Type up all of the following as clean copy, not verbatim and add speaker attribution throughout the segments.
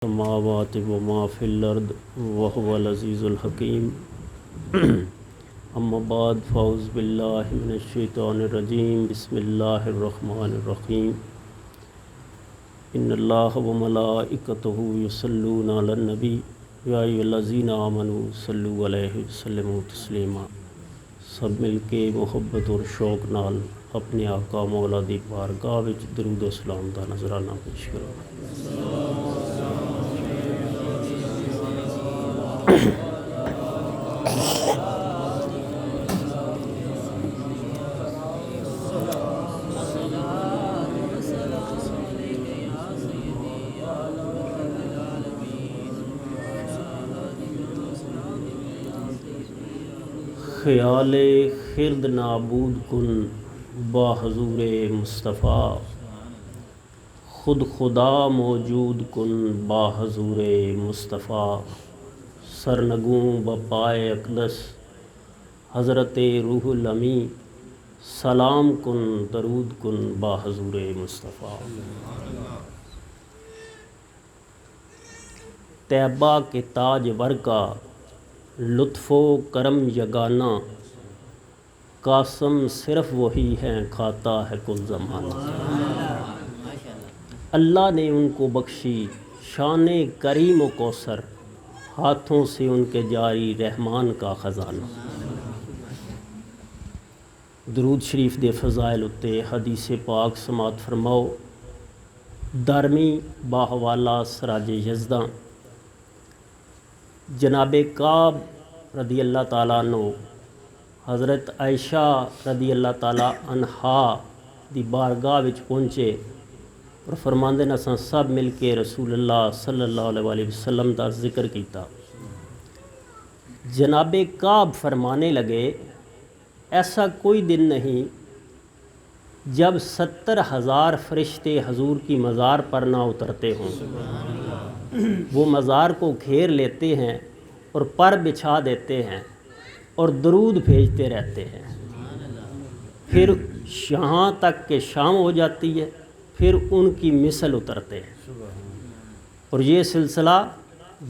Speaker 1: السماوات وما فی الارض وهو العزیز الحکیم اما بعد فاعوذ باللہ من الشیطان الرجیم بسم اللہ الرحمن الرحیم ان اللہ وملائکتہ یصلون علی النبی یا ایھا الذین آمنوا صلوا علیہ وسلموا تسلیما۔ سب مل کے محبت اور شوق نال اپنے آقا مولا دی بارگاہ وچ درود و سلام دا نذرانہ پیش کرو۔ خیال خرد نابود کن با حضور مصطفیٰ، خود خدا موجود کن با حضور مصطفیٰ، سرنگوں بپائے اقدس حضرت روح الامی، سلام کن درود کن با حضور مصطفیٰ۔ طیبہ کے تاج ور کا لطف و کرم یگانہ، قاسم صرف وہی ہیں کھاتا ہے کل زمانہ۔ اللہ نے ان کو بخشی شان کریم و کوثر، ہاتھوں سے ان کے جاری رحمان کا خزانہ۔ درود شریف دے فضائل اتے حدیث پاک سماعت فرماؤ۔ دارمی باحوالہ سراج یزداں، جناب کعب رضی اللہ تعالیٰ عنہ حضرت عائشہ رضی اللہ تعالیٰ عنہا دی بارگاہ وچ پہنچے اور فرماندے نے اساں سب مل کے رسول اللہ صلی اللہ علیہ وسلم دا ذکر کیتا۔ جناب کعب فرمانے لگے، ایسا کوئی دن نہیں جب 70,000 فرشتے حضور کی مزار پر نہ اترتے ہوں۔ وہ مزار کو گھیر لیتے ہیں اور پر بچھا دیتے ہیں اور درود بھیجتے رہتے ہیں، پھر یہاں تک کہ شام ہو جاتی ہے، پھر ان کی مثل اترتے ہیں، اور یہ سلسلہ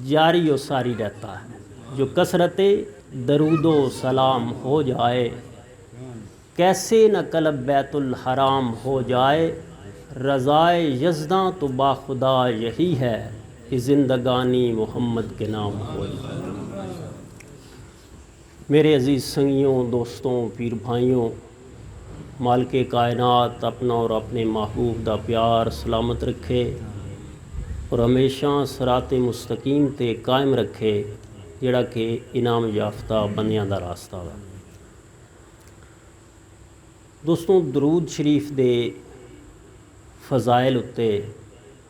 Speaker 1: جاری و ساری رہتا ہے۔ جو کثرت درود و سلام ہو جائے، کیسے نہ قلب بیت الحرام ہو جائے، رضائے یزداں تو با خدا یہی ہے کہ زندگانی محمد کے نام ہو جائے۔ میرے عزیز سنگیوں، دوستوں، پیر بھائیوں، مالک کائنات اپنا اور اپنے محبوب دا پیار سلامت رکھے اور ہمیشہ صراط مستقیم تے قائم رکھے، جڑا کہ انعام یافتہ بندیاں دا راستہ ہے۔ دوستوں، درود شریف دے فضائل اتے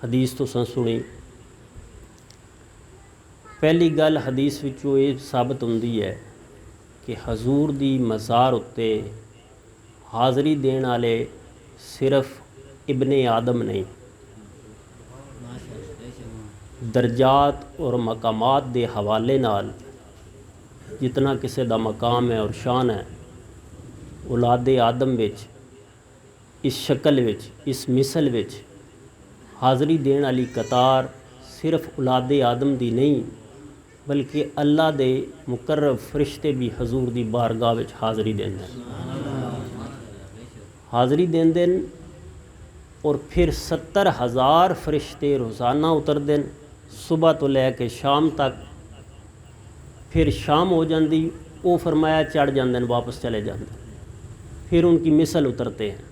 Speaker 1: حدیث تو سنی۔ پہلی گل حدیث وچوں یہ ثابت ہوندی ہے کہ حضور دی مزار اتے حاضری دین والے صرف ابن آدم نہیں، درجات اور مقامات دے حوالے نال جتنا کسے دا مقام ہے اور شان ہے، اولاد آدم وچ اس شکل وچ اس مثل وچ حاضری دین والی قطار صرف اولاد آدم دی نہیں، بلکہ اللہ دے مقرب فرشتے بھی حضور دی بارگاہ وچ حاضری دین دین اور پھر 70,000 فرشتے روزانہ اتر دین، صبح تو لے کے شام تک، پھر شام ہو جاندی وہ فرمایا چڑھ جاندے واپس چلے جاندے، پھر ان کی مثل اترتے ہیں،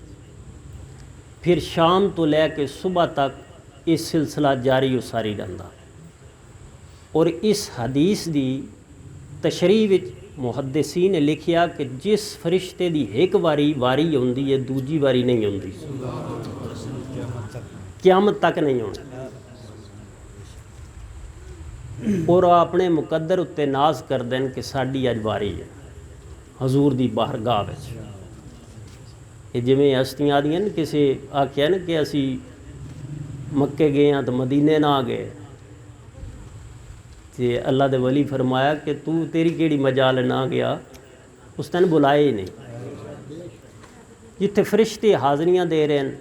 Speaker 1: پھر شام تو لے کے صبح تک یہ سلسلہ جاری و ساری رہندا۔ اور اس حدیث دی تشریح وچ محدثین نے لکھیا کہ جس فرشتے دی ایک واری ہوندی ہے، دوجی واری نہیں ہوندی، قیامت تک نہیں ہوندی، اور اپنے مقدر اتے ناز کر دین کہ ساڈی اج واری ہے حضور دی بارگاہ وچ۔ یہ جویں ہستیاں آدیاں نا، کسے آکھیا نا کہ اسی مکے گئے ہاں تو مدینے نہ گئے، تے اللہ دے ولی فرمایا کہ تیری کیڑی مجال نہ گیا، اس تین بلائے ہی نہیں۔ جتھے فرشتے حاضریاں دے رہے ہیں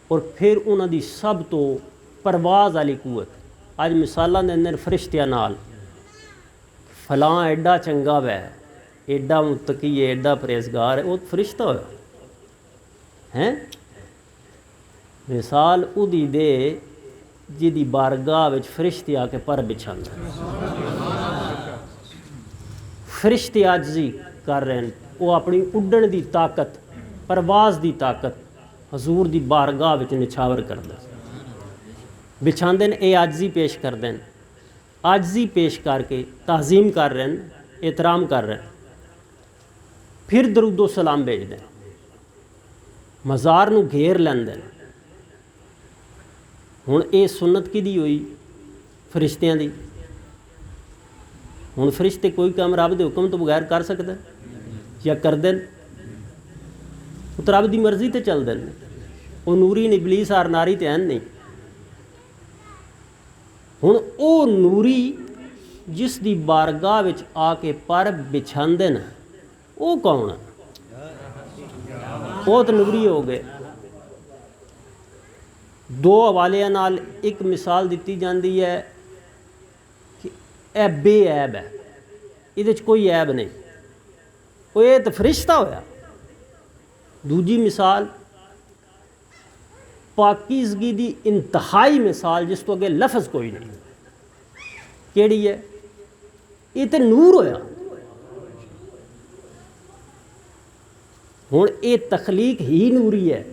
Speaker 1: اور پھر انہاں دی سب تو پرواز والی قوت، اج مثالاں دیندے فرشتیاں نال، فلاں ایڈا چنگا وے، ایڈا متقی ہے، ایڈا پرہیزگار ہے، وہ فرشتہ ہوا ہیں. مثال اودی دے جدی بارگاہ وچ فرشتے آ کے پر بچھاندے، فرشتے عاجزی کر رہے ہیں، وہ اپنی اڈن دی طاقت، پرواز دی طاقت حضور دی بارگاہ وچ نچھاور کردے بچھاندے ہیں. اے عاجزی پیش کردے ہیں، عاجزی پیش کر کے تعظیم کر رہے ہیں، احترام کر رہے ہیں. پھر درود و سلام بھیج دیں، مزار نو گھیر لیندے ہیں. ہن اے سنت کدی ہوئی؟ فرشتیاں دی. ہن فرشتے کوئی کام رب دے حکم تو بغیر کر سکتے یا کردے؟ وہ تو رب دی مرضی تے چلدے ہیں. وہ نوری نے ابلیس آر ناری تے ہیں نہیں. ہن او نوری جس دی بارگاہ وچ آ کے پر بچھاندے نا، وہ کون ہے؟ وہ تو نوری ہو گئے. دو حوالے نال ایک مثال دیتی جاندی ہے کہ اے بے عیب ہے، یہ کوئی عیب نہیں، وہ یہ تو فرشتہ ہویا. دوجی مثال پاکیزگی دی انتہائی مثال جس تو اگے لفظ کوئی نہیں، کیڑی ہے؟ یہ تو نور ہویا. ہن یہ تخلیق ہی نوری ہے،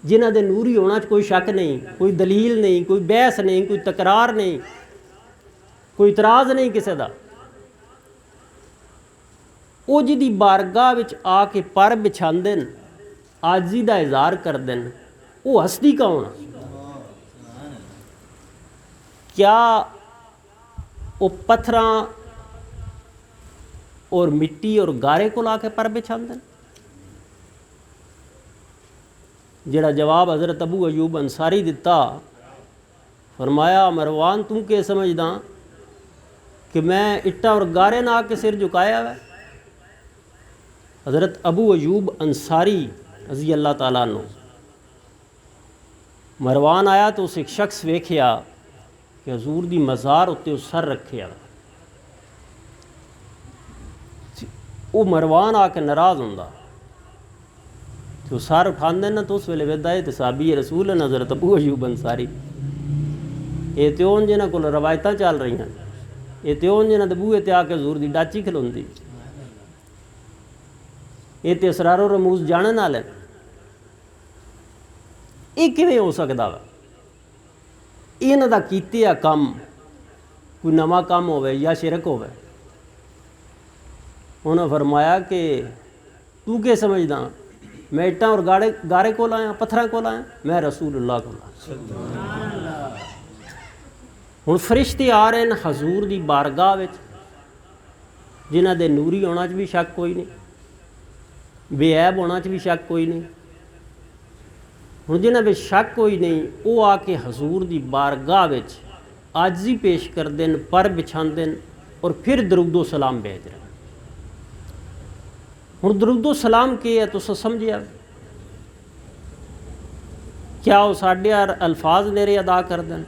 Speaker 1: جنہ دے نوری ہونا کوئی شک نہیں، کوئی دلیل نہیں، کوئی بحث نہیں، کوئی تکرار نہیں، کوئی اعتراض نہیں کسی دا. وہ جدی بارگاہ وچ آ کے پر بچھاندے ہیں، عاجزی دا اظہار کردے ہیں، وہ ہستی کون؟ کیا وہ پتھراں اور مٹی اور گارے کو لا کے پر بچھاندے ہیں؟ جڑا جواب حضرت ابو ایوب انصاری دیتا، فرمایا مروان تم کے سمجھدا کہ میں اٹا اور گارے نہ آ کے سر جھکایا ہے؟ حضرت ابو ایوب انصاری رضی اللہ تعالیٰ عنہ مروان آیا تو اس ایک شخص ویکھیا کہ حضور دی مزار اتنے اس سر رکھیا. وہ مروان آ کے ناراض ہوندا، تو سر اٹھاندے نا تو اس ویلے ویدا ہے صحابی رسول ہے حضرت ابو ایوب انصاری. یہ تو ان جنہاں کول روایتاں چل رہی ہیں، یہ تو ان جنہاں دے بوئے تے آ کے حضور دی ڈاچی کھلوندی، یہ تو اسرار و رموز جانن والے. یہ کیویں ہو سکدا وا؟ انہاں دا کیتے آ کم کوئی نواں کام ہوئے یا شرک ہوئے؟ انہوں نے فرمایا کہ تو کیا سمجھدا میں اٹاں اور گارے کو لایا، پتھراں کو لایا؟ میں رسول اللہ کو لایا. ہن فرشتے آ رہے ہیں حضور دی بارگاہ وچ، جنہ دے نوری ہونا چ بھی شک کوئی نہیں، بے عیب ہونا چ بھی شک کوئی نہیں. ہن جنہ وچ شک کوئی نہیں، وہ آ کے حضور دی بارگاہ وچ عاجزی پیش کردے ہیں، پر بچھاندے ہیں اور پھر درود و سلام بھیج رہے ہیں. ہن درود و سلام کی ہے تو سمجھیا؟ کیا وہ ساڈے الفاظ میرے ادا کر دیں؟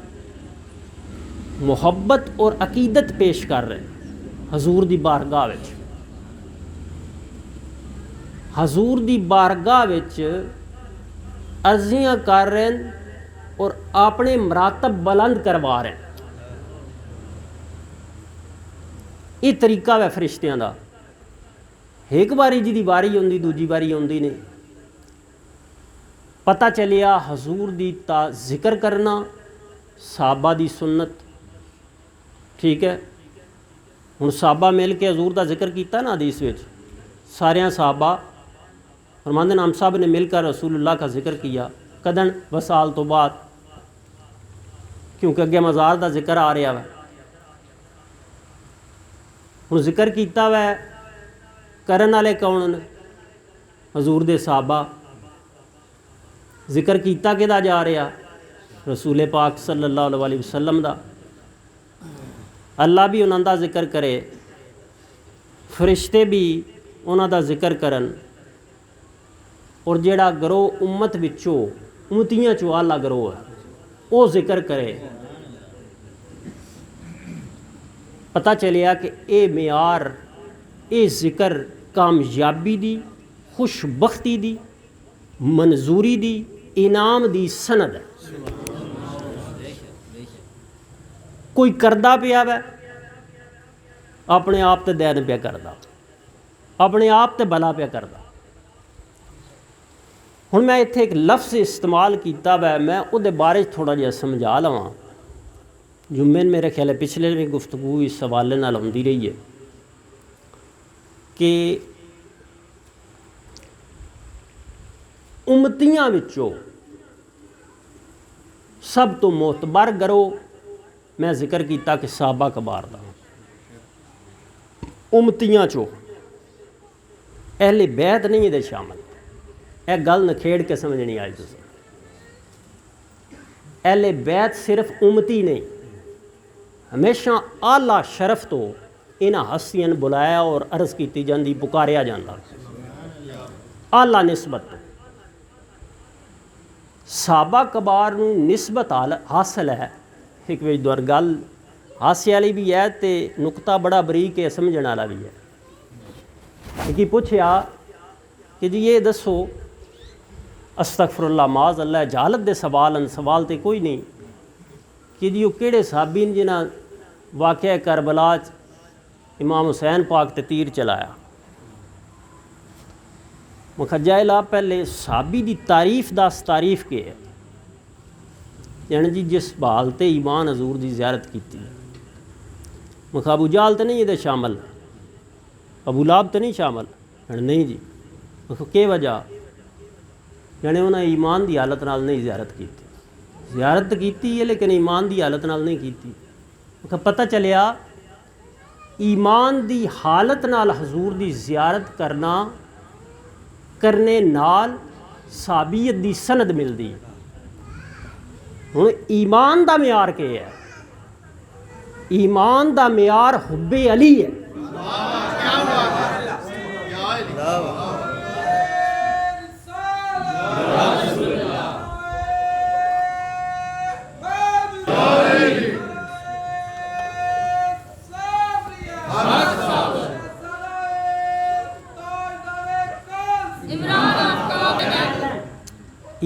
Speaker 1: محبت اور عقیدت پیش کر رہے ہیں حضور دی بارگاہ وچ. حضور دی بارگاہ وچ عرضیاں کر رہے ہیں اور اپنے مراتب بلند کروا رہے ہیں. یہ طریقہ ہے فرشتیاں دا. ایک باری جی دی باری ہوندی، دوجی باری ہوندی نہیں. پتہ چلیا حضور دی ذکر کرنا صحابہ دی سنت، ٹھیک ہے. ہن صحابہ مل کے حضور دا ذکر کیتا نا حدیث وچ، سارے صحابہ فرماندے ہیں ہم صاحب نے مل کر رسول اللہ کا ذکر کیا. کدن؟ وصال تو بعد، کیونکہ اگے مزار دا ذکر آ رہا ہے. ہن ذکر کیتا ہے کرن والے کون نے؟ حضور دے صحابہ. ذکر کیتا کدا جا رہا؟ رسول پاک صلی اللہ علیہ وسلم دا. اللہ بھی انہاں دا ذکر کرے، فرشتے بھی انہاں دا ذکر کرن، اور جیڑا گروہ امت وچوں امتیاں چوں آلہ گروہ ہے وہ ذکر کرے. پتہ چلیا کہ اے معیار اے ذکر کامیابی دی، خوش بختی دی، منظوری دی، انعام دی سند ہے۔ کوئی کردہ پیا وے اپنے آپ تے دین پیا کردا، اپنے آپ تے بلا پیا کردا۔ ہن میں اتنے ایک لفظ استعمال کیتا وے، میں وہ بارے تھوڑا جہا سمجھا لواں۔ جمعے میرے خیال ہے پچھلے بھی گفتگو اس حوالے نال ہوندی رہی ہے کہ امتیاں وچوں سب تو معتبر گروہ میں ذکر کیتا کہ صحابہ کبار دا، امتیاں چو اہل بیت نہیں یہ شامل۔ اے گل نکھیڑ کے سمجھنی آج تسی، اہل بیت صرف امتی نہیں، ہمیشہ اعلیٰ شرف تو انہاں ہستیاں بلایا اور عرض کیتی جاندی، پکاریا جاندہ اعلیٰ نسبت تو۔ صحابہ کبار نو نسبت حاصل ہے، ایک وجہ دور گل ہاسے والی بھی ہے تے نقطہ بڑا بریک ہے سمجھنے والا بھی ہے۔ کہ پوچھیا کہ جی یہ دسو، استغفر اللہ معاذ اللہ جہالت دے سوال تے کوئی نہیں، کہ جی وہ کیڑے صحابی جنہاں واقعہ کربلا امام حسین پاک تے تیر چلایا؟ مکھجائلہ پہلے صحابی دی تعریف کے ہے، یعنی جی جس بحال تے ایمان حضور دی زیارت کیتی، مکھ ابو جہل تے نہیں یہ شامل، ابو لہب تے نہیں شامل، نہیں جی مکھ کی وجہ؟ یعنی انہیں ایمان دی حالت نال نہیں زیارت کیتی، زیارت کیتی ہے لیکن ایمان دی حالت نال نہیں کیتی۔ مکھ پتہ چلیا ایمان دی حالت نال حضور دی زیارت کرنے نال صحابیت دی سند ملدی۔ ہن ایمان دا معیار کیا ہے؟ ایمان دا معیار حب علی ہے۔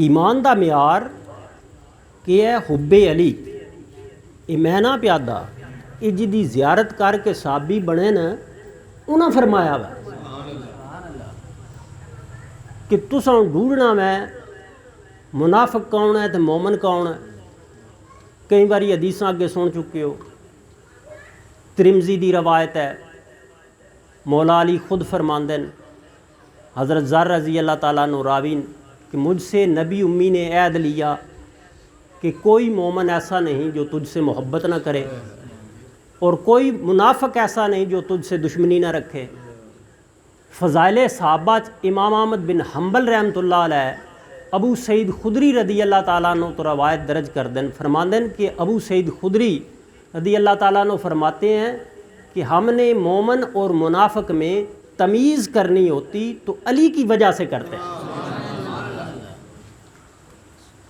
Speaker 1: ایمان دا معیار کہ ہے حب علی، یہ میں نہ پیادا، یہ جدی زیارت کر کے صحابی بنے نا انہاں فرمایا وا کہ تساں ڈھونڈنا میں منافق کون ہے تے مومن کون ہے۔ کئی باری حدیثاں اگے سن چکے ہو، ترمذی دی روایت ہے، مولا علی خود فرماندے ہیں، حضرت ذر رضی اللہ تعالیٰ عنہ راوی کہ مجھ سے نبی امی نے عہد لیا کہ کوئی مومن ایسا نہیں جو تجھ سے محبت نہ کرے، اور کوئی منافق ایسا نہیں جو تجھ سے دشمنی نہ رکھے۔ فضائل صحابہ امام احمد بن حنبل رحمۃ اللہ علیہ ابو سعید خدری رضی اللہ تعالیٰ عنہ تو روایت درج کر دیں، فرماندے ہیں کہ ابو سعید خدری رضی اللہ تعالیٰ عنہ فرماتے ہیں کہ ہم نے مومن اور منافق میں تمیز کرنی ہوتی تو علی کی وجہ سے کرتے ہیں۔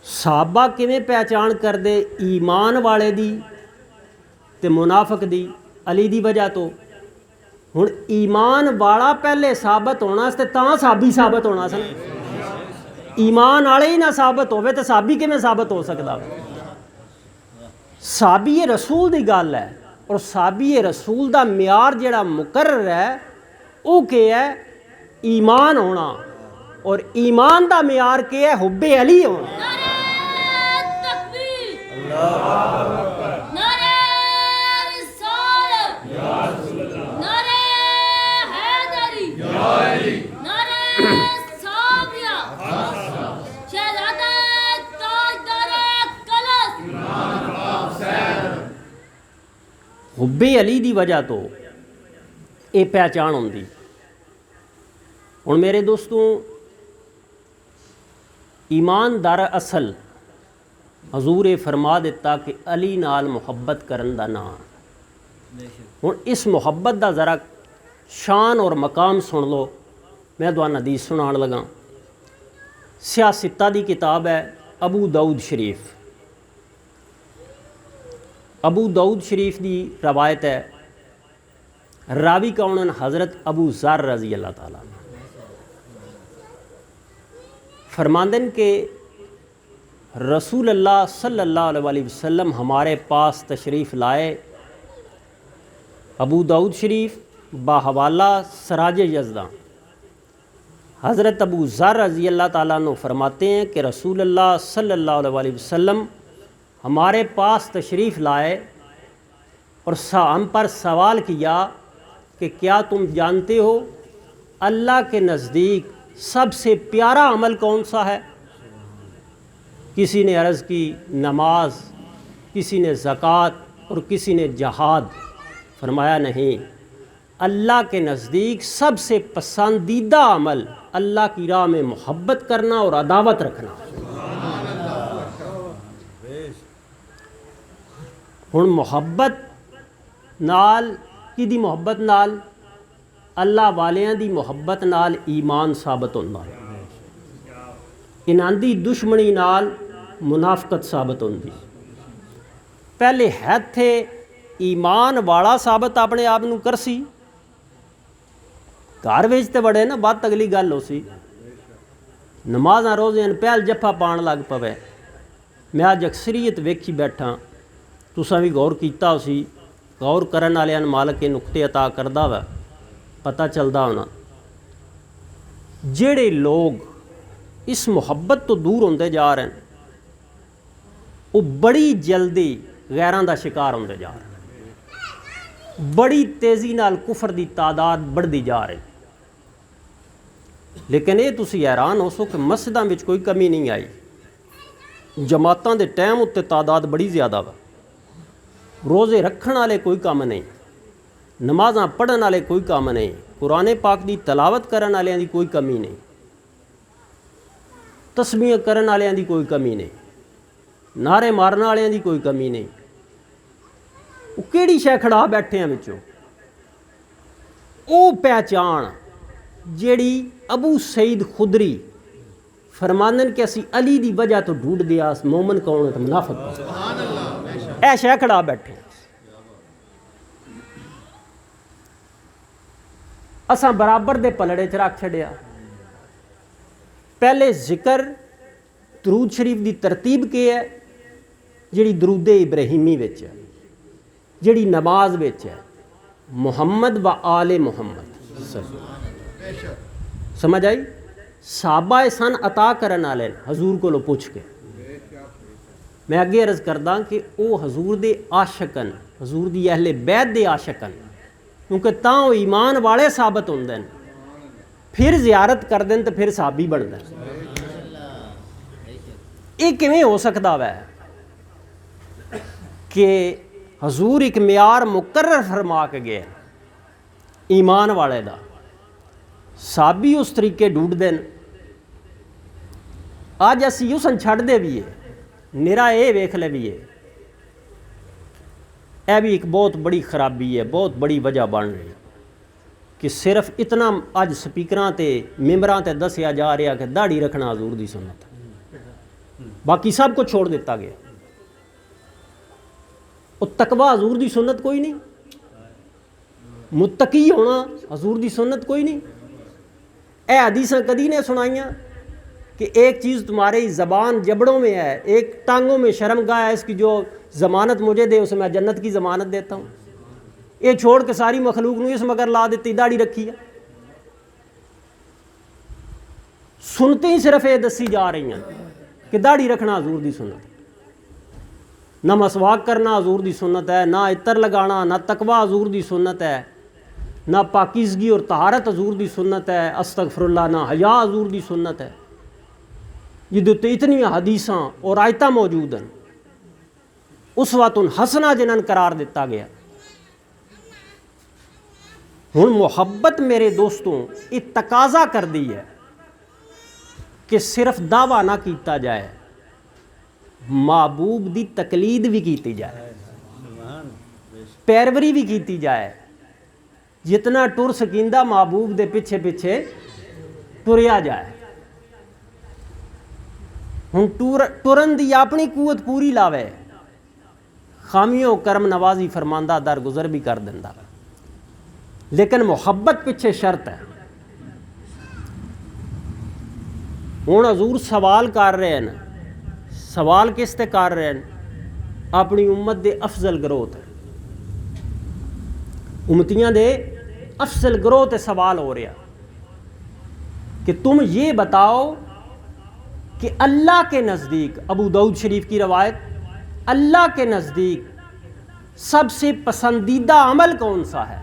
Speaker 1: صحابہ کیویں پہچان کر دے؟ ایمان والے دی تے منافق دی علی دی وجہ تو۔ ہن ایمان والا پہلے ثابت ہونا تے تاں صحابی ثابت ہونا سن، ایمان والے ہی نہ ثابت ہوئے تو صحابی کیویں ثابت ہو سکتا؟ صحابی رسول دی گل ہے، اور صحابی رسول دا معیار جڑا مقرر ہے وہ کہ ہے ایمان ہونا، اور ایمان دا معیار کہ ہے حب علی ہونا۔ حب علی دی وجہ تو یہ پہچان ہوندی۔ ہن میرے دوستوں، ایمان در اصل حضور فرما دیتا کہ علی نال محبت کرن دا نام۔ ہن اس محبت دا ذرا شان اور مقام سن لو، میں تمہیں حدیث سنان لگا۔ سیاستہ دی کتاب ہے ابو داؤد شریف، ابو داؤد شریف دی روایت ہے راوی کون حضرت ابو ذر رضی اللہ تعالیٰ عنہ فرماندن کہ رسول اللہ صلی اللہ علیہ وسلم ہمارے پاس تشریف لائے، ابو داؤد شریف باحوالہ سراج یزداں۔ حضرت ابو ذر رضی اللہ تعالیٰ عنہ فرماتے ہیں کہ رسول اللہ صلی اللہ علیہ وسلم ہمارے پاس تشریف لائے اور ہم پر سوال کیا کہ کیا تم جانتے ہو اللہ کے نزدیک سب سے پیارا عمل کون سا ہے؟ کسی نے عرض کی نماز، کسی نے زکوٰۃ اور کسی نے جہاد۔ فرمایا نہیں، اللہ کے نزدیک سب سے پسندیدہ عمل اللہ کی راہ میں محبت کرنا اور عداوت رکھنا۔ ہن محبت نال کی دی محبت نال اللہ والیاں دی محبت نال ایمان ثابت ہوتا ہے، انہاں دی دشمنی نال منافقت ثابت ہوتی۔ پہلے ہے تھے ایمان والا ثابت اپنے آپ نو کرسی، گھر وچ تے بڑے نا بات اگلی گل ہو سی، نمازاں روزے پہل جفا پان لگ پوے۔ میں اج اکثریت ویکھی بیٹھا، تساں بھی غور کیتا ہو سی، غور کرن والےاں مالک کے نقطے عطا کردا وا، پتہ چلدا ہونا جڑے لوگ اس محبت تو دور ہوندے جا رہے ہیں وہ بڑی جلدی غیراں دا شکار ہوندے جا رہے ہیں، بڑی تیزی نال کفر دی تعداد بڑھدی جا رہی۔ لیکن یہ تسی حیران ہو سو کہ مسجداں وچ کوئی کمی نہیں آئی، جماعتاں دے ٹائم اتے تعداد بڑی زیادہ وا، روزے رکھن والے کوئی کم نہیں، نمازاں پڑھن والے کوئی کم نہیں، قرآن پاک دی تلاوت کرن والےاں دی کوئی کمی نہیں، تسبیح کرن والےاں دی کوئی کمی نہیں، نعرے مارن والےاں دی کوئی کمی نہیں۔ وہ کیڑی شے کھڑا بیٹھے ہیں وچوں؟ او پہچان جیڑی ابو سعید خدری فرماندن کہ اسی علی دی وجہ تو ڈھونڈ دیا مومن کون ہے تو منافق کون، اے شے کھڑا بیٹھے ہیں۔ اساں برابر دے پلڑے چ رکھ چھڑیا۔ پہلے ذکر درود شریف دی ترتیب کے ہے جڑی درود ابراہیمی وچ ہے، جڑی نماز وچ ہے، محمد و آل محمد، سمجھ آئی؟ صحابہ سن عطا کرن والے حضور کو پوچھ کے، میں اگے عرض کرداں کہ او حضور دے عاشقن، حضور دی اہل بیت دے عاشقن، کیونکہ تاں وہ ایمان والے ثابت ہوندے ہیں، پھر زیارت کر دیں تو پھر صحابی بن دیں۔ یہ کیویں ہو سکتا ہے کہ حضور ایک معیار مقرر فرما کے گئے ایمان والے دا، صحابی اس طریقے ڈھونڈ دین، آج اسی اسن چھڑ دے بھی ہے، نرا اے ویکھ لے بھی ہے، اے بھی ایک بہت بڑی خرابی ہے، بہت بڑی وجہ بن رہی ہے کہ صرف اتنا اج سپیکراں تے ممبراں تے دسیا جا رہا کہ داڑھی رکھنا حضور دی سنت، باقی سب کو چھوڑ دیتا گیا۔ اور تقوی حضور دی سنت کوئی نہیں، متقی ہونا حضور دی سنت کوئی نہیں۔ اے حدیثاں کدی نے سنائیاں کہ ایک چیز تمہاری زبان جبڑوں میں ہے، ایک ٹانگوں میں شرم گاہ ہے، اس کی جو ضمانت مجھے دے اسے میں جنت کی ضمانت دیتا ہوں۔ یہ چھوڑ کے ساری مخلوق نو اس مگر لا دیتی، داڑھی رکھی ہے۔ سنتے ہی صرف یہ دسی جا رہی ہیں کہ داڑھی رکھنا حضور دی سنت، نہ مسواک کرنا حضور دی سنت ہے، نہ عطر لگانا، نہ تقوی حضور دی سنت ہے، نہ پاکیزگی اور طہارت حضور دی سنت ہے، استغفر اللہ، نہ حیا حضور دی سنت ہے۔ یہ دو اتنی حدیثاں اور آیتاں موجود ہیں، اسوۃ حسنہ جنہاں قرار دیتا گیا۔ ہن محبت میرے دوستوں یہ تقاضا کر دی ہے کہ صرف دعویٰ نہ کیتا جائے، محبوب دی تقلید بھی کیتی جائے، پیروری بھی کیتی جائے، جتنا ٹر سکیندہ محبوب دے پیچھے پیچھے ٹریا جائے۔ ہن ٹرن دی اپنی قوت پوری لاوے، خامیوں کرم نوازی فرماندہ درگزر بھی کر دیندا۔ لیکن محبت پیچھے شرط ہے. ہوں حضور سوال کر رہے ہیں. سوال کس تے کر رہے ہیں؟ اپنی امت دے افضل گروہ تے، امتیاں دے افضل گروہ تے سوال ہو رہا کہ تم یہ بتاؤ کہ اللہ کے نزدیک، ابو داؤد شریف کی روایت، اللہ کے نزدیک سب سے پسندیدہ عمل کون سا ہے؟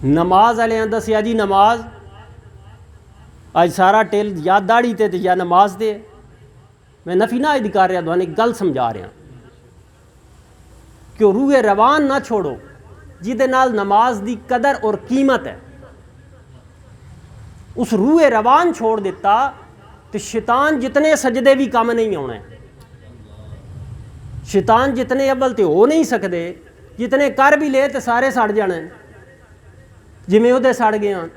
Speaker 1: نماز والے دسیا جی نماز. آج سارا ٹیل یا داڑھی تے یا نماز دے. میں نفی نہ عید کر رہا، تو ایک گل سمجھا رہا کہ روح روان نہ چھوڑو جہدے نال نماز دی قدر اور قیمت ہے. اس روح روان چھوڑ دیتا تو شیطان جتنے سجدے بھی کم نہیں ہونے. شیطان جتنے اول تے ہو نہیں سکتے، جتنے کر بھی لے تو سارے سڑ جانے. جویں وہ سڑ گئے ہیں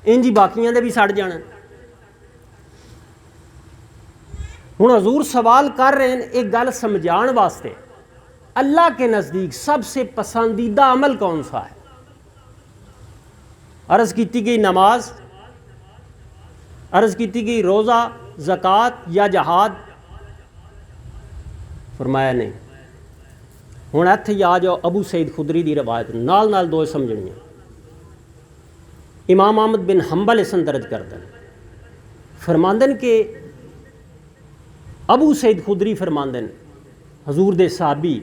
Speaker 1: انج ہی باقیاں دے بھی سڑ جانے. ہوں حضور سوال کر رہے ہیں ایک گل سمجھان واسطے، اللہ کے نزدیک سب سے پسندیدہ عمل کون سا ہے؟ عرض کیتی گئی نماز، عرض کیتی گئی روزہ، زکوٰۃ یا جہاد؟ فرمایا نہیں. ہوں اتھے آ جاؤ ابو سعید خدری دی روایت نال نال دو سمجھنیاں. امام احمد بن حنبل اس درج کردن، فرماندن کہ ابو سعید خدری فرماندن حضور دے صحابی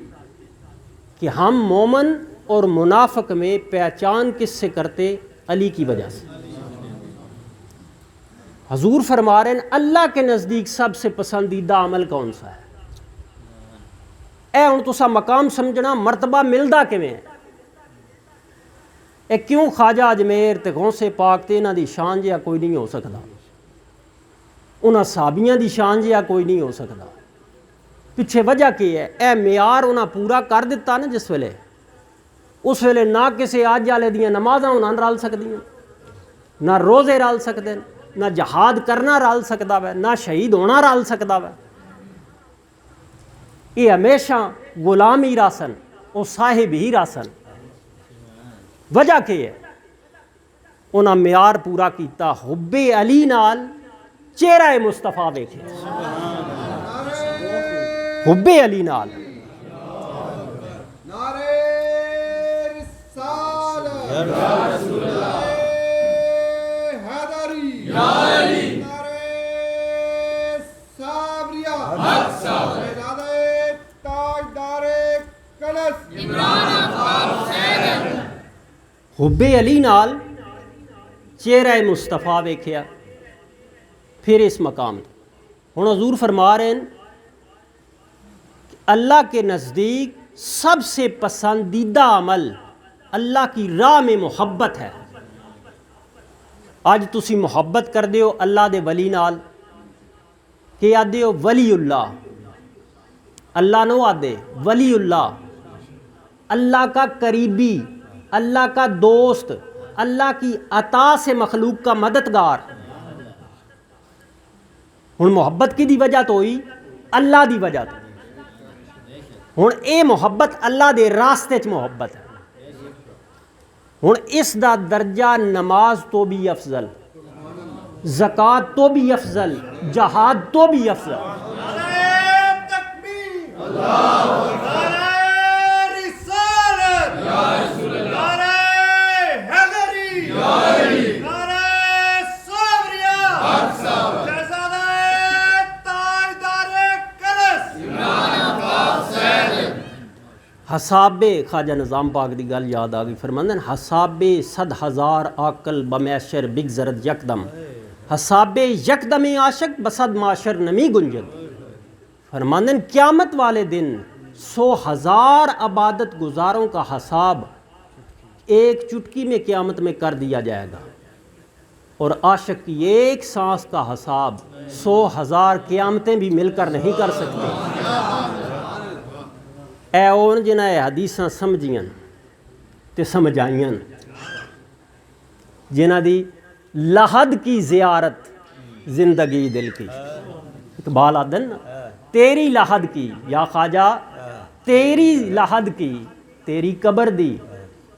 Speaker 1: کہ ہم مومن اور منافق میں پہچان کس سے کرتے؟ علی کی وجہ سے. حضور فرما رہے ہیں اللہ کے نزدیک سب سے پسندیدہ عمل کون سا ہے؟ اے ہوں تسا مقام سمجھنا مرتبہ ملدا کیویں ہے. اے کیوں خواجہ اجمیر تے غوث پاک تے انہاں دی شان جہا کوئی نہیں ہو سکتا، انہاں صحابیاں دی شان جہا کوئی نہیں ہو سکتا. پیچھے وجہ کی ہے؟ اے معیار انہاں پورا کر دیتا نا جس ویلے، اس ویلے نہ کسی اج والے دیاں نمازاں انہاں رل سکدیاں، نہ روزے رل سکدے، نہ جہاد کرنا رل سکدا وے، نہ شہید ہونا رل سکدا وے. یہ ہمیشہ غلام ہی راسن، وہ صاحب ہی راسن. وجہ کی ہے؟ انہاں معیار پورا کیتا، حب علی نال چہرہ مصطفیٰ ویکھے. حب علی نال حب علی نال چہرہ مصطفیٰ ویکھیا. پھر اس مقام ہوں حضور فرما رہے ہیں اللہ کے نزدیک سب سے پسندیدہ عمل اللہ کی راہ میں محبت ہے. اج تسی محبت کر دیو اللہ دے ولی نال کہ آدھے ہو ولی اللہ، اللہ نو آدھے ولی اللہ، اللہ کا قریبی، اللہ کا دوست، اللہ کی عطا سے مخلوق کا مددگار. ہوں محبت کی دی وجہ تو ہوئی اللہ دی وجہ تو. ہوں اے محبت اللہ دے راستے چ محبت ہے. ہوں اس دا درجہ نماز تو بھی افضل، زکوٰۃ تو بھی افضل، جہاد تو بھی افضل. حساب خواجہ نظام پاک دی گل یاد آ گئی. فرماندن حساب 100,000 عاقل بمیشر بگذرد یکدم، حساب یکدم عاشق بصد معاشر نمی گنجد. فرماندن قیامت والے دن 100,000 عبادت گزاروں کا حساب ایک چٹکی میں قیامت میں کر دیا جائے گا، اور عاشق کی ایک سانس کا حساب 100,000 قیامتیں بھی مل کر نہیں کر سکتے. اے اون جنہ حدیثاں سمجھیاں تے سمجھائیاں، جنہ دی لحد کی زیارت زندگی دل کی. اقبال آدن تیری لحد کی یا خواجہ، تیری لحد کی، تیری قبر دی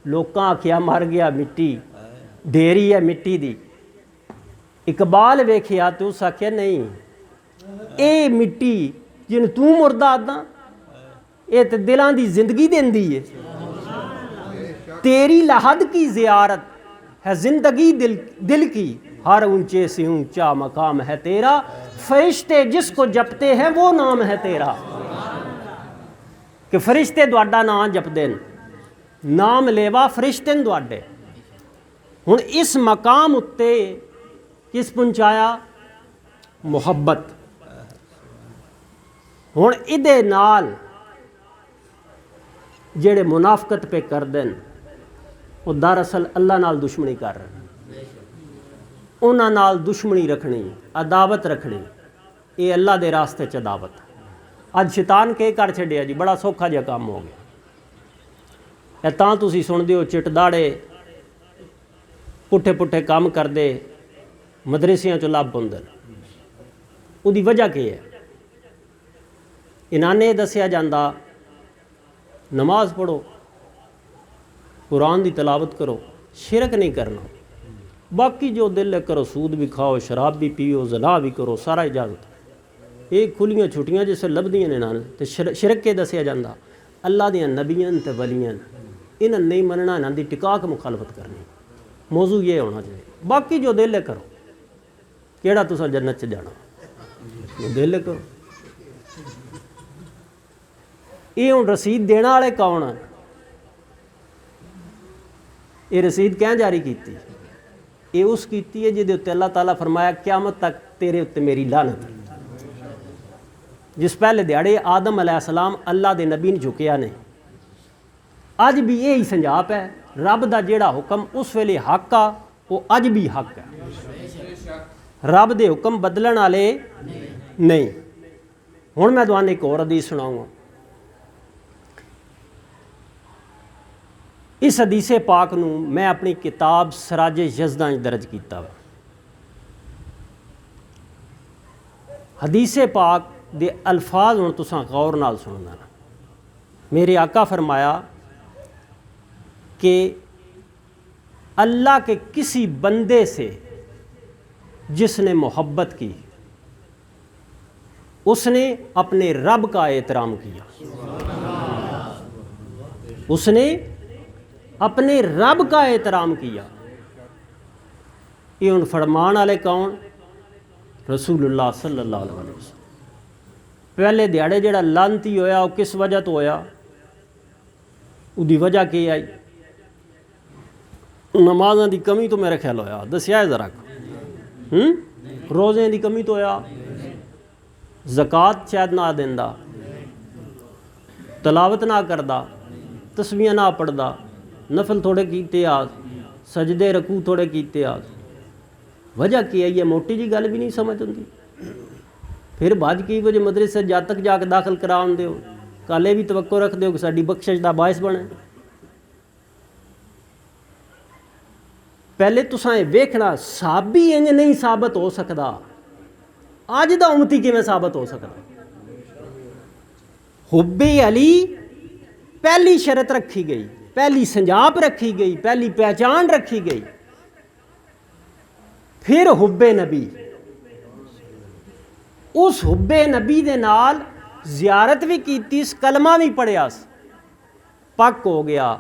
Speaker 1: ਲੋਕਾਂ ਆਖਿਆ ਮਰ ਗਿਆ ਮਿੱਟੀ ਢੇਰੀ ਹੈ ਮਿੱਟੀ ਦੀ। ਇਕਬਾਲ ਵੇਖਿਆ ਤੇ ਉਸ ਆਖਿਆ ਨਹੀਂ, ਇਹ ਮਿੱਟੀ ਜਿਹਨੂੰ ਤੂੰ ਮੁਰਦਾ ਆਦਾਂ ਇਹ ਤੇ ਦਿਲਾਂ ਦੀ ਜ਼ਿੰਦਗੀ ਦਿੰਦੀ ਹੈ। تیری لحد کی زیارت ہے زندگی دل کی، ہر اونچے سے اونچا مقام ہے تیرا، فرشتے جس کو جپتے ہیں وہ نام ہے تیرا۔ کہ فرشتے دوڑا نام جپ دین، نام لیوا فرشتے دوڑے۔ ہن اس مقام اتے کس پہنچایا؟ محبت۔ ہن ادے نال جڑے منافقت پہ کر دین وہ دراصل اللہ نال دشمنی کر رہے ہیں، انہاں نال دشمنی رکھنی، عداوت رکھنی، یہ اللہ دے راستے چ عداوت۔ اج شیطان کے کر چھڈیا جی، بڑا سوکھا جہا کام ہو گیا۔ اے تاں تسی سندے ہو چٹ داڑے پٹھے پٹھے کام کردے مدرسیاں چ لب پوندے، اودی وجہ کی ہے؟ انہاں نے دسیا جاندا نماز پڑھو، قرآن دی تلاوت کرو، شرک نہیں کرنا، باقی جو دل ہے کرو، سود بھی کھاؤ، شراب بھی پیو، زنا بھی کرو، سارا اجازت۔ یہ کھلیاں چھٹیاں جسے لبدیاں نے نال تے شرک کے دسیا جاندا اللہ دیاں نبیاں تے ولیاں انہاں نہیں مننا، انہاں دی ٹکا کے مخالفت کرنی۔ موضوع یہ ہونا چاہیے، باقی جو دل ہے کرو، کیڑا تساں جنت چ جانا، جو دل ہے کرو۔ یہ ہوں رسید دینا والے کون ہیں؟ یہ رسید کہیں جاری کیتی؟ یہ اس کیتی ہے جہدے اتنے اللہ تعالیٰ فرمایا قیامت تک تیرے اتنے میری لعنت۔ جس پہلے دیہڑے آدم علیہ السلام اللہ دے نبی نے جھکیا نے، اج بھی یہی سنجاپ ہے، رب دا جیڑا حکم اس ویلے حق آ وہ اج بھی حق ہے، رب دے حکم بدلن والے نہیں۔ ہن میں تمہیں ایک اور حدیث سناؤں گا۔ اس حدیث پاک نو میں اپنی کتاب سراج یزداں درج کیتا وا۔ حدیث پاک دے الفاظ ہن تساں غور نال سننا۔ میرے آقا فرمایا کہ اللہ کے کسی بندے سے جس نے محبت کی اس نے اپنے رب کا احترام کیا، اس نے اپنے رب کا احترام کیا۔ یہ ان فرمان والے کون؟ رسول اللہ صلی اللہ علیہ وسلم۔ پہلے دیہڑے جڑا لعنتی ہویا وہ کس وجہ تو ہویا؟ دی وجہ کی آئی؟ نمازاں دی کمی تو میرے خیال ہویا، دسیا ہے ذرا، روزے دی کمی تو ہویا، زکوٰۃ شاید نہ دیندا، تلاوت نہ کردا، تسبیحاں نہ پڑھدا، نفل تھوڑے کیتے آس، سجدے رکوع تھوڑے کیتے آس۔ وجہ کی ہے؟ یہ موٹی جی گل بھی نہیں سمجھ ہوندی۔ پھر بھج کی وجہ مدرسے جات تک جا کے داخل کراؤن دیو، کالے بھی توقع رکھ دیو کہ ساڈی بخشش دا باعث بنے۔ پہلے تساں یہ ویکھنا صحابی انج نہیں ثابت ہو سکدا، اج دا امتی کیویں ثابت ہو سکدا؟ حب علی پہلی شرط رکھی گئی، پہلی سنجاپ رکھی گئی، پہلی پہچان رکھی گئی۔ پھر حب نبی، اس حب نبی دے نال زیارت بھی کیتی، کلمہ بھی پڑھیا، پک ہو گیا،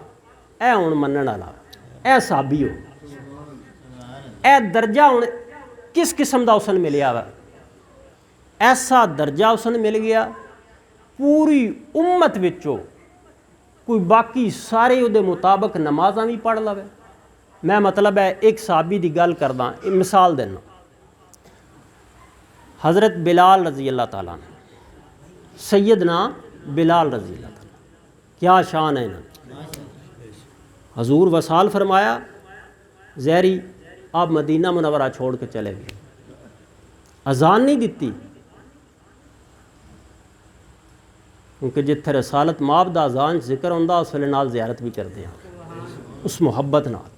Speaker 1: اے ہن منن والا، اے صحابی ہو۔ اے درجہ ہن کس قسم دا اسن ملیا وا؟ ایسا درجہ اسن مل گیا پوری امت وچوں کوئی باقی سارے وہ مطابق نمازاں بھی پڑھ لوے۔ میں مطلب ہے ایک صحابی دی گل کردا، مثال دینا۔ حضرت بلال رضی اللہ تعالیٰ عنہ، سیدنا بلال رضی اللہ تعالیٰ، کیا شان ہے انہوں۔ حضور وصال فرمایا، زہری آپ مدینہ منورہ چھوڑ کے چلے گئے، اذان نہیں دیتی، کیونکہ جتھے رسالت ماب دا اذان ذکر ہوندا اس ویلے نال زیارت بھی کرتے ہیں، اس محبت نال۔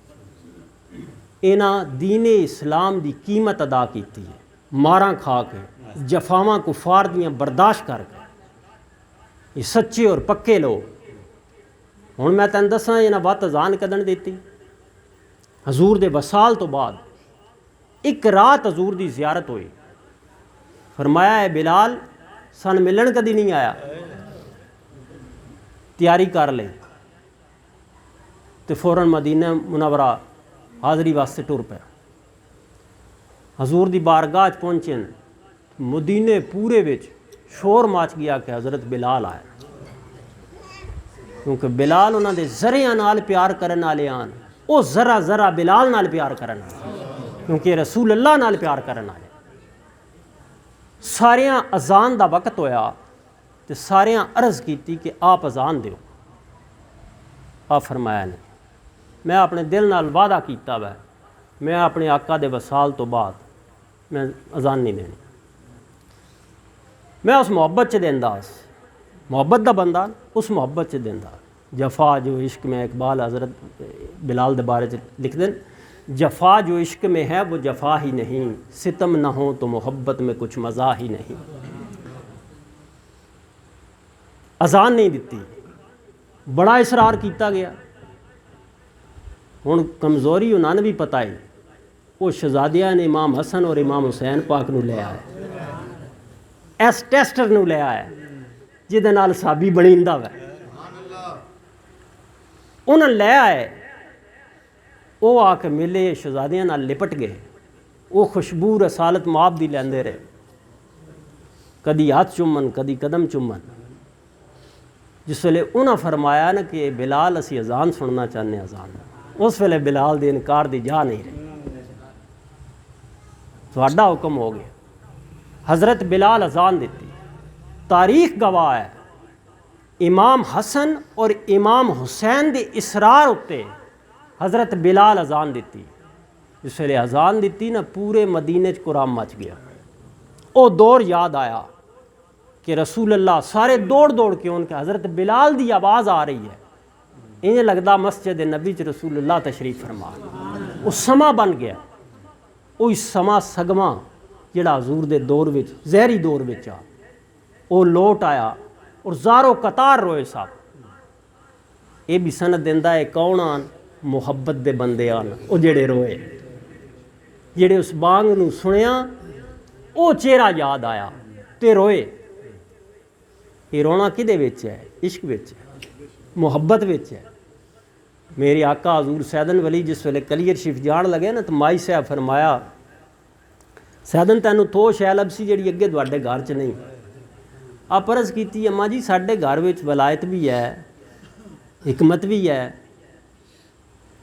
Speaker 1: انہاں دین اسلام دی قیمت ادا کیتی ہے، ماراں کھا کے، جفاواں کفار دیاں برداشت کر کے۔ یہ سچے اور پکے لوگ ہوں میں تین دساں یہ وت اذان کدن دیتی حضور دے وصال تو بعد ایک رات حضور دی زیارت ہوئی فرمایا ہے بلال سن ملن کدی نہیں آیا تیاری کر لیں تو فوراً مدینہ منورہ حاضری واسطے ٹر پیا حضور دی بارگاہ پہنچے مدینے پورے وچ شور مچ گیا کہ حضرت بلال آئے کیونکہ بلال انہوں دے ذریعہ نال پیار کرن والے آن وہ ذرا ذرا بلال نال پیار کرن کیونکہ رسول اللہ نال پیار کرن والے ساریاں اذان دا وقت ہویا تو ساریاں عرض کیتی کہ آپ اذان دیو آپ فرمایا نہیں میں اپنے دل نال وعدہ کیتا ہے میں اپنے آقا دے وصال تو بعد میں اذان نہیں دینی میں اس محبت چ دیندا محبت دا بندہ اس محبت چ دیندا جفا جو عشق میں اقبال حضرت بلال دے بارے لکھ دیں جفا جو عشق میں ہے وہ جفا ہی نہیں ستم نہ ہو تو محبت میں کچھ مزہ ہی نہیں اذان نہیں دیتی بڑا اصرار کیتا گیا ہوں کمزوری انہوں نے بھی پتہ ہے وہ شہزادیاں نے امام حسن اور امام حسین پاک نو لے آیا ایس ٹیسٹر نو لے آیا جہدے نال صحابی بنیندہ ہے انہوں لے آئے وہ آ کے ملے شہزادیاں نال لپٹ گئے وہ خوشبو رسالت ماب دی لیندے رہے کدی ہاتھ چومن کدی قدم چومن جس ویلے انہاں فرمایا نا کہ بلال اسی اذان سننا چاہنے اذان اس ویلے بلال دی انکار دی جا نہیں رہی تہاڈا حکم ہو گیا حضرت بلال اذان دیتی تاریخ گواہ ہے امام حسن اور امام حسین دے اصرار اتے حضرت بلال اذان دیتی جس ویلے اذان دیتی نا پورے مدینے چ قرآن مچ گیا وہ دور یاد آیا کہ رسول اللہ سارے دوڑ دوڑ کے ان کے حضرت بلال دی آواز آ رہی ہے انہیں لگتا مسجد نبی چ رسول اللہ تشریف فرما وہ سما بن گیا وہی سما سگما جڑا حضور دے دور وچ زہری دور وچ آ وہ لوٹ آیا اور زارو قطار روئے صاحب یہ بھی سند دیندا ہے کون آن محبت دے بندے آن وہ جڑے روئے جڑے اس بانگ نو سنیا وہ چہرہ یاد آیا تے روئے یہ رونا کدے وچ ہے عشق وچ ہے محبت وچ ہے میرے آقا حضور سیدن ولی جس ویلے کلیئر شریف جان لگے نا تو مائی صاحب فرمایا سیدن تینوں تو شے لبسی جڑی اگے تواڈے گھر چ نہیں آپ عرض کیتی اماں جی ساڈے گھر وچ ولایت بھی ہے حکمت بھی ہے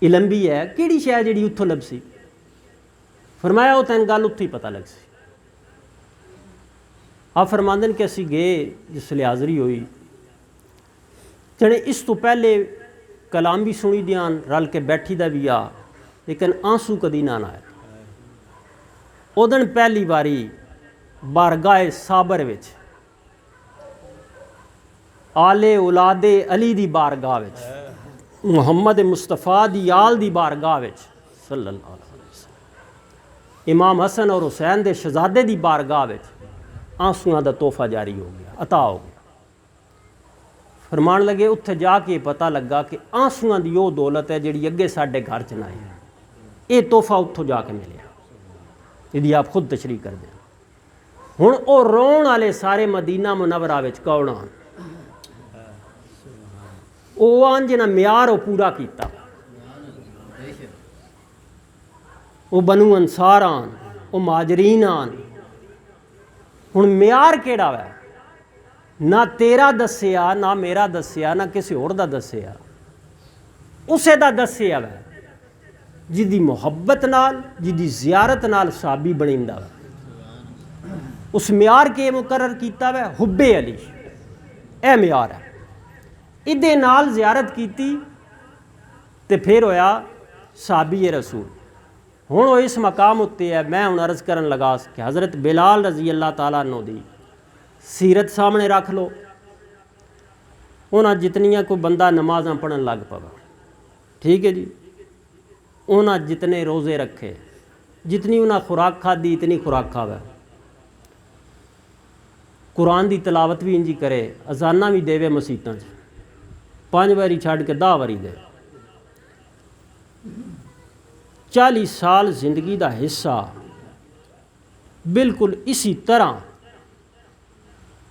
Speaker 1: علم بھی ہے کیڑی شے جڑی اتھوں لبسی فرمایا وہ تین گل اتھی پتہ لگ سی آپ فرماندن کہ اسی گئے جس لئے حاضری ہوئی جنے اس تو پہلے کلام بھی سنی دیان رل کے بیٹھی دا بھی آ لیکن آنسو کدی نہ آئے اودن پہلی باری بارگاہ صابر وچ آلے اولاد علی دی بارگاہ وچ محمد مصطفیٰ دی آل دی بارگاہ وچ صلی اللہ علیہ وسلم امام حسن اور حسین دے شہزادے دی بارگاہ وچ آنسوਆਂ دا تحفہ جاری ہو گیا عطا ہو گیا فرمان لگے اتھے جا کے پتہ لگا کہ آنسوਆਂ دی وہ دولت ہے جڑی اگے ساڈے گھر چ نہ آئی یہ تحفہ اتھوں جا کے ملیا جدی آپ خود تشریح کر دیں ہن او رون والے سارے مدینہ منورہ وچ کون آن او آن جنہاں معیار وہ پورا کیتا وہ بنو انصار آن وہ مہاجرین آن ہن معیار کیڑا ہے نہ تیرا دسیا نہ میرا دسیا نہ کسی اور دا دسیا اسے دا دسیا ہے جدی محبت نال جدی زیارت نال صحابی بنیندا ہے اس معیار کے مقرر کیتا ہے حب علی اے معیار ہے ادے نال زیارت کیتی تے پھر ہویا صحابی رسول ہن وہ اس مقام اتے ہے میں ہن عرض کرن لگا کہ حضرت بلال رضی اللہ تعالیٰ عنہ دی سیرت سامنے رکھ لو انہاں جتنیاں کوئی بندہ نمازاں پڑھن لگ پوا ٹھیک ہے جی انہاں جتنے روزے رکھے جتنی انہاں خوراک کھادی اتنی خوراک کھاوے قرآن دی تلاوت بھی انجی کرے اذاناں بھی دے مسیتاں 5 ਵਾਰੀ ਛੱਡ ਕੇ 10 ਵਾਰੀ ਦੇ 40 ਸਾਲ ਜ਼ਿੰਦਗੀ ਦਾ ਹਿੱਸਾ ਬਿਲਕੁਲ ਇسی ਤਰ੍ਹਾਂ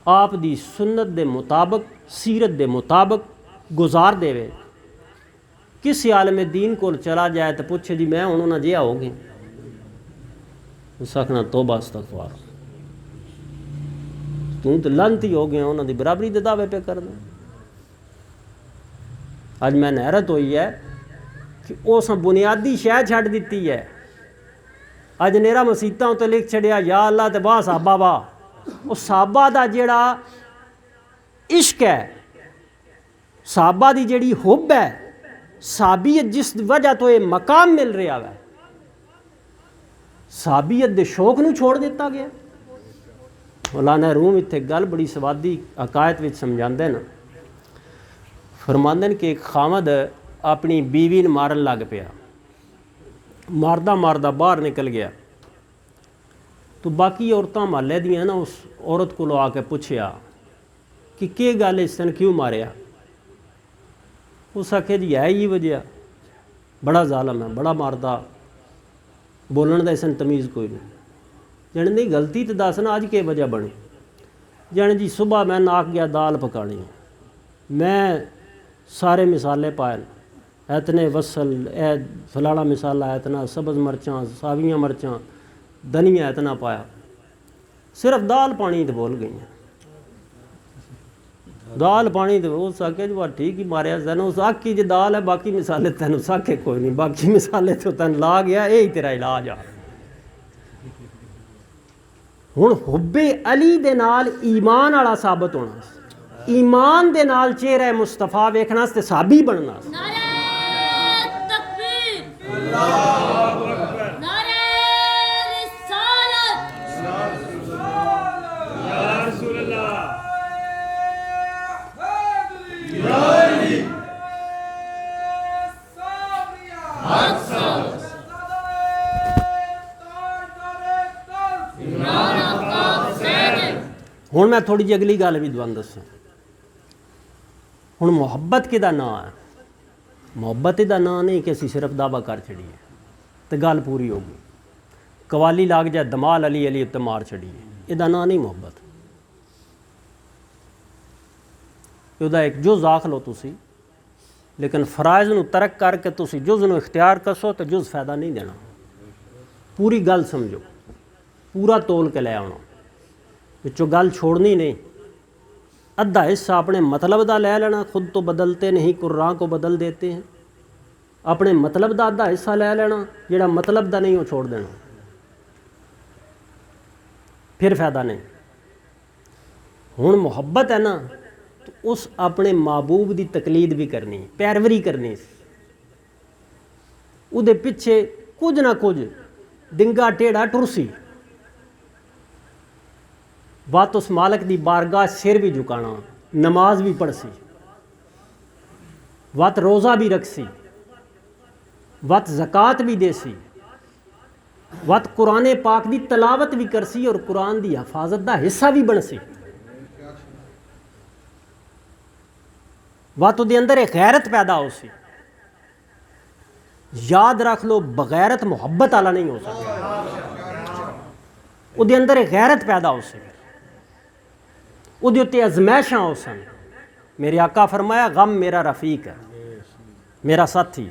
Speaker 1: آپ دی سنت دے مطابق سیرت دے مطابق گزار دے وے کسی عالم دین کو چلا جائے تو پوچھے جی میں انہوں نے جیا ہو گئے اس آخنا توبہ استغفار تو لانتی ہو گئے انہوں دی برابری دے دعوے پہ کر دیں آج میں نے حیرت ہوئی ہے کہ اس بنیادی شے چھڈ دیتی ہے اج نیرا مسیتاں تے لکھ چھڑیا یا اللہ تے با صحابہ با وہ صحابہ دا جیڑا عشق ہے صحابہ دی جیڑی حب ہے صحابیت جس وجہ تو یہ مقام مل رہا ہے صحابیت دے شوق نو چھوڑ دیتا گیا مولانا روم اتنے گل بڑی سوادی عقائد وچ سمجھاندے نا فرماندے کہ ایک خامد اپنی بیوی نوں مارن لگ پیا ماردہ ماردہ باہر نکل گیا تو باقی عورتاں محلے دیاں نا اس عورت کو آ کے پوچھیا کہ گل اس نے کیوں ماریا اس آخیا جی ہے ہی وجہ بڑا ظالم ہے بڑا ماردہ بولن دا اس نے تمیز کوئی نہیں جانے نہیں غلطی تو دس نا اج کی وجہ بنی جانے جی صبح میں ناک گیا دال پکانی میں سارے مسالے پائے اتنے وصل اے فلانا مسالہ اتنا سبز مرچاں ساویاں مرچاں دنیا اتنا پایا صرف دال پانی تو بول گئی دال پانی تو وہ ساکے جو ٹھیک ہی ماریا تین اس آگ کی جو دال ہے باقی مسالے تینوں ساکے کوئی نہیں باقی مسالے تو تین لا گیا یہی تیرا علاج آ ہن حب علی دے نال ایمان والا ثابت ہونا ایمان دے نال چہرہ مصطفیٰ ویکھنا تے صحابی بننا ہوں میں تھوڑی جی اگلی گل بھی تمہیں دساں ہوں محبت کدا نام ہے محبت یہ نام نہیں کہ اسی صرف دعویٰ کر چڑیے تو گل پوری ہو گئی قوالی لاگ جائے دمال علی علی تے مار چڑیے یہ نام نہیں محبت یہ ایک جز آکھ لو تسی لیکن فرائض نو ترک کر کے تسی جز نو اختیار کرسو تو جز فائدہ نہیں دینا پوری گل سمجھو پورا تول کے لے آنا بچوں گل چھوڑنی نہیں ادھا حصہ اپنے مطلب دا لے لینا خود تو بدلتے نہیں قرآن کو بدل دیتے ہیں اپنے مطلب دا ادھا حصہ لے لینا جڑا مطلب دا نہیں وہ چھوڑ دینا پھر فائدہ نہیں ہن محبت ہے نا تو اس اپنے محبوب دی تقلید بھی کرنی پیروری کرنی او دے پیچھے کچھ نہ کچھ ڈنگا ٹیڑھا ٹرسی بات اس مالک دی بارگاہ سر بھی جھکانا نماز بھی پڑھ سی وقت روزہ بھی رکھ سی وقت زکوٰۃ بھی دے سی وقت قرآن پاک دی تلاوت بھی کر سی اور قرآن دی حفاظت دا حصہ بھی بن سی وقت دے اندر ایک غیرت پیدا ہو سی یاد رکھ لو بغیرت محبت والا نہیں ہو سکتا وہ دے اندر ایک غیرت پیدا ہو سی وہ دیتے ازمائشاں ہو سن میرے آقا فرمایا غم میرا رفیق ہے میرا ساتھی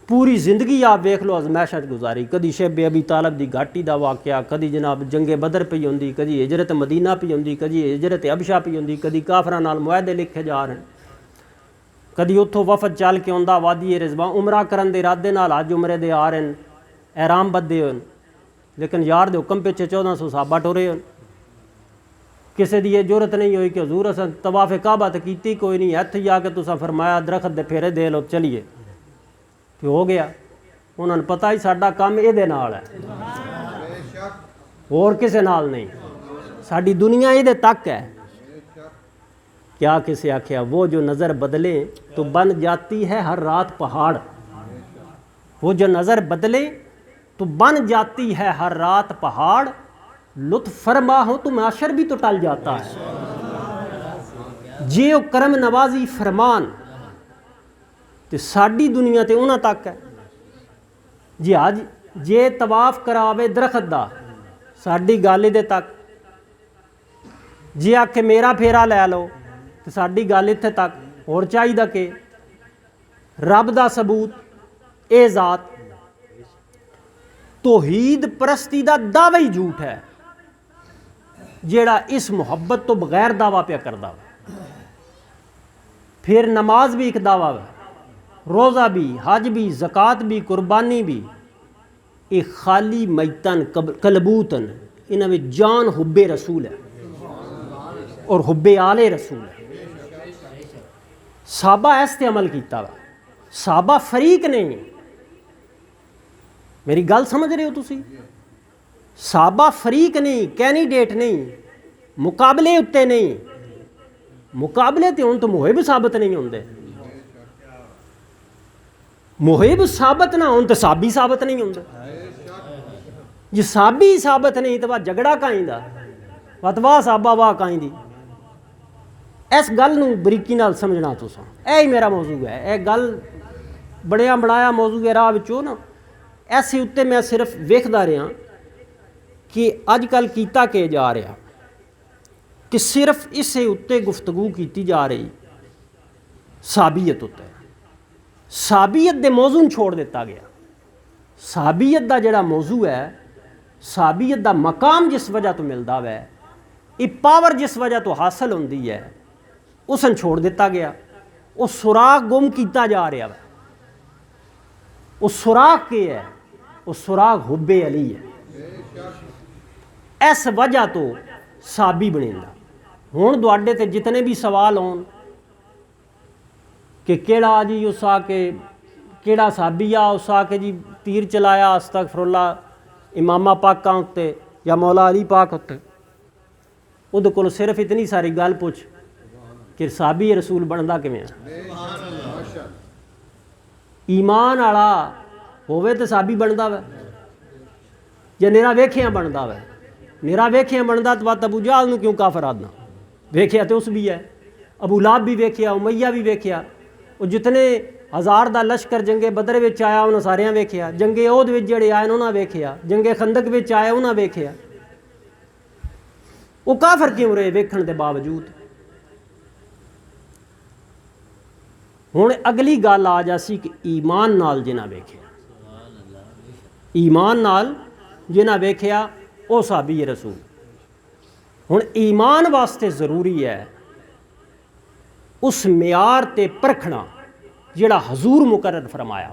Speaker 1: پوری زندگی آپ دیکھ لو ازمائشاں گزاری کدی شیب ابی طالب دی گھاٹی دا واقعہ کدی جناب جنگ بدر پی ہوندی کدی ہجرت مدینہ پی ہوندی کدی ہجرت حبشہ پی ہوندی کدی کافراں نال معاہدے لکھے جا رہے ہیں کدی اتھوں وفد چل کے آندا وادی رضوان عمرہ کرن دے ارادے نال حج عمرے دے آ رہے ہیں احرام بدے ہوئے لیکن یار دے حکم پیچھے 1400 صحابہ ٹورے ہوئے کسی دی یہ جرت نہیں ہوئی کہ حضور اساں طواف کعبہ تے کیتی کوئی نہیں ہتھ جا کے تساں فرمایا درخت دے پھیرے دے لو چلیے کہ ہو گیا انہوں نے پتہ ہی ساڈا کام یہ دے نال ہے اور کسے نال نہیں ساڈی دنیا یہ دے تک ہے کیا کسی آکھیا وہ جو نظر بدلے تو بن جاتی ہے ہر رات پہاڑ وہ جو نظر بدلے تو بن جاتی ہے ہر رات پہاڑ لطف فرما ہو تو معاشر بھی تو ٹل جاتا ہے ਜੇ ਉਹ ਕਰਮ ਨਵਾਜ਼ੀ ਫਰਮਾਨ ਤੇ ਸਾਡੀ ਦੁਨੀਆ ਤੇ ਉਹਨਾਂ ਤੱਕ ਹੈ। ਜੇ ਤਵਾਫ ਕਰਾਵੇ ਦਰਖਤ ਦਾ ਸਾਡੀ ਗੱਲ ਇਹਦੇ ਤੱਕ, ਜੇ ਆਖੇ ਮੇਰਾ ਫੇਰਾ ਲੈ ਲਓ ਤੇ ਸਾਡੀ ਗੱਲ ਇੱਥੇ ਤੱਕ। ਹੋਰ ਚਾਹੀਦਾ ਕਿ ਰੱਬ ਦਾ ਸਬੂਤ ਇਹ ਜ਼ਾਤ ਤੋਹੀਦ ਪ੍ਰਸਤੀ ਦਾ ਦਾਵਾ ਹੀ ਝੂਠ ਹੈ ਜਿਹੜਾ ਇਸ ਮੁਹੱਬਤ ਤੋਂ ਬਗੈਰ ਦਾਵਾ ਪਿਆ ਕਰਦਾ ਵਾ। پھر نماز بھی ایک دعویٰ ہے، روزہ بھی، حج بھی، زکوٰۃ بھی، قربانی بھی، یہ خالی میتن کلبوتن انہاں میں جان حب رسول ہے اور حب آل رسول ہے۔ صحابہ ایسے عمل کیتا ہوا، صحابہ فریق نہیں، میری گل سمجھ رہے ہو تسی؟ صحابہ فریق نہیں، کینڈیڈیٹ نہیں، مقابلے اتے نہیں، مقابلے تے ہوں تو محب ثابت نہیں ہوندے، محب ثابت نہ ہوں تو صحابی ثابت نہیں ہوندے، جی صحابی ثابت نہیں تو جھگڑا کائیں دا، واہ صحابہ واہ کائیں دی۔ اس گل نو بریکی نال سمجھنا تساں، اے ہی میرا موضوع ہے، اے گل بڑیا بڑایا موضوع ہے راہ وچوں نا، ایسے اتے میں صرف ویکھدا رہا کہ اج کل کیتا کہ جا رہا کہ صرف اسے اتے گفتگو کیتی جا رہی صحابیت اتے، صحابیت دے موضوع چھوڑ دیتا گیا۔ صحابیت دا جڑا موضوع ہے، صحابیت دا مقام جس وجہ تو ملدا ہے، یہ پاور جس وجہ تو حاصل ہوندی ہے، اسن چھوڑ دیتا گیا، وہ سراغ گم کیتا جا رہا ہے۔ وہ سراغ کے ہے، وہ سراغ حب علی ہے، اس وجہ تو صحابی بنیندہ۔ ہون دوڑے تے جتنے بھی سوال ہون کہ کیڑا جی اس آ کے کیڑا صحابی آ اس آ کے جی تیر چلایا استغفراللہ امامہ پاکاں اتے یا مولا علی پاک اتے، وہ دے کول صرف اتنی ساری گل پوچھ کہ صحابی رسول بندا کیویں ہے؟ ایمان والا ہووے تے صحابی بندا وے یا نیرا ویکھیاں بندا وے؟ نیرا ویکھیاں بندا تو بات ابو جہل نو کیوں کافر آدنا؟ ویکھیا تو اس بھی ہے، ابو لہب بھی ویکھیا، امیہ بھی ویکھیا، وہ جتنے ہزار دا لشکر جنگ بدر وچ آیا انہاں ساریاں ویکھیا، جنگ احد وچ جڑے آئے انہاں ویکھیا، جنگ خندق وچ آئے انہاں ویکھیا، وہ کافر کیوں رہے ویکھن دے باوجود؟ ہن اگلی گل آ جاسی کہ ایمان نال جنہاں ویکھیا، ایمان نال جنہاں ویکھیا وہ صحابی رسول۔ ہن ایمان واسطے ضروری ہے اس معیار تے پرکھنا جڑا حضور مقرر فرمایا،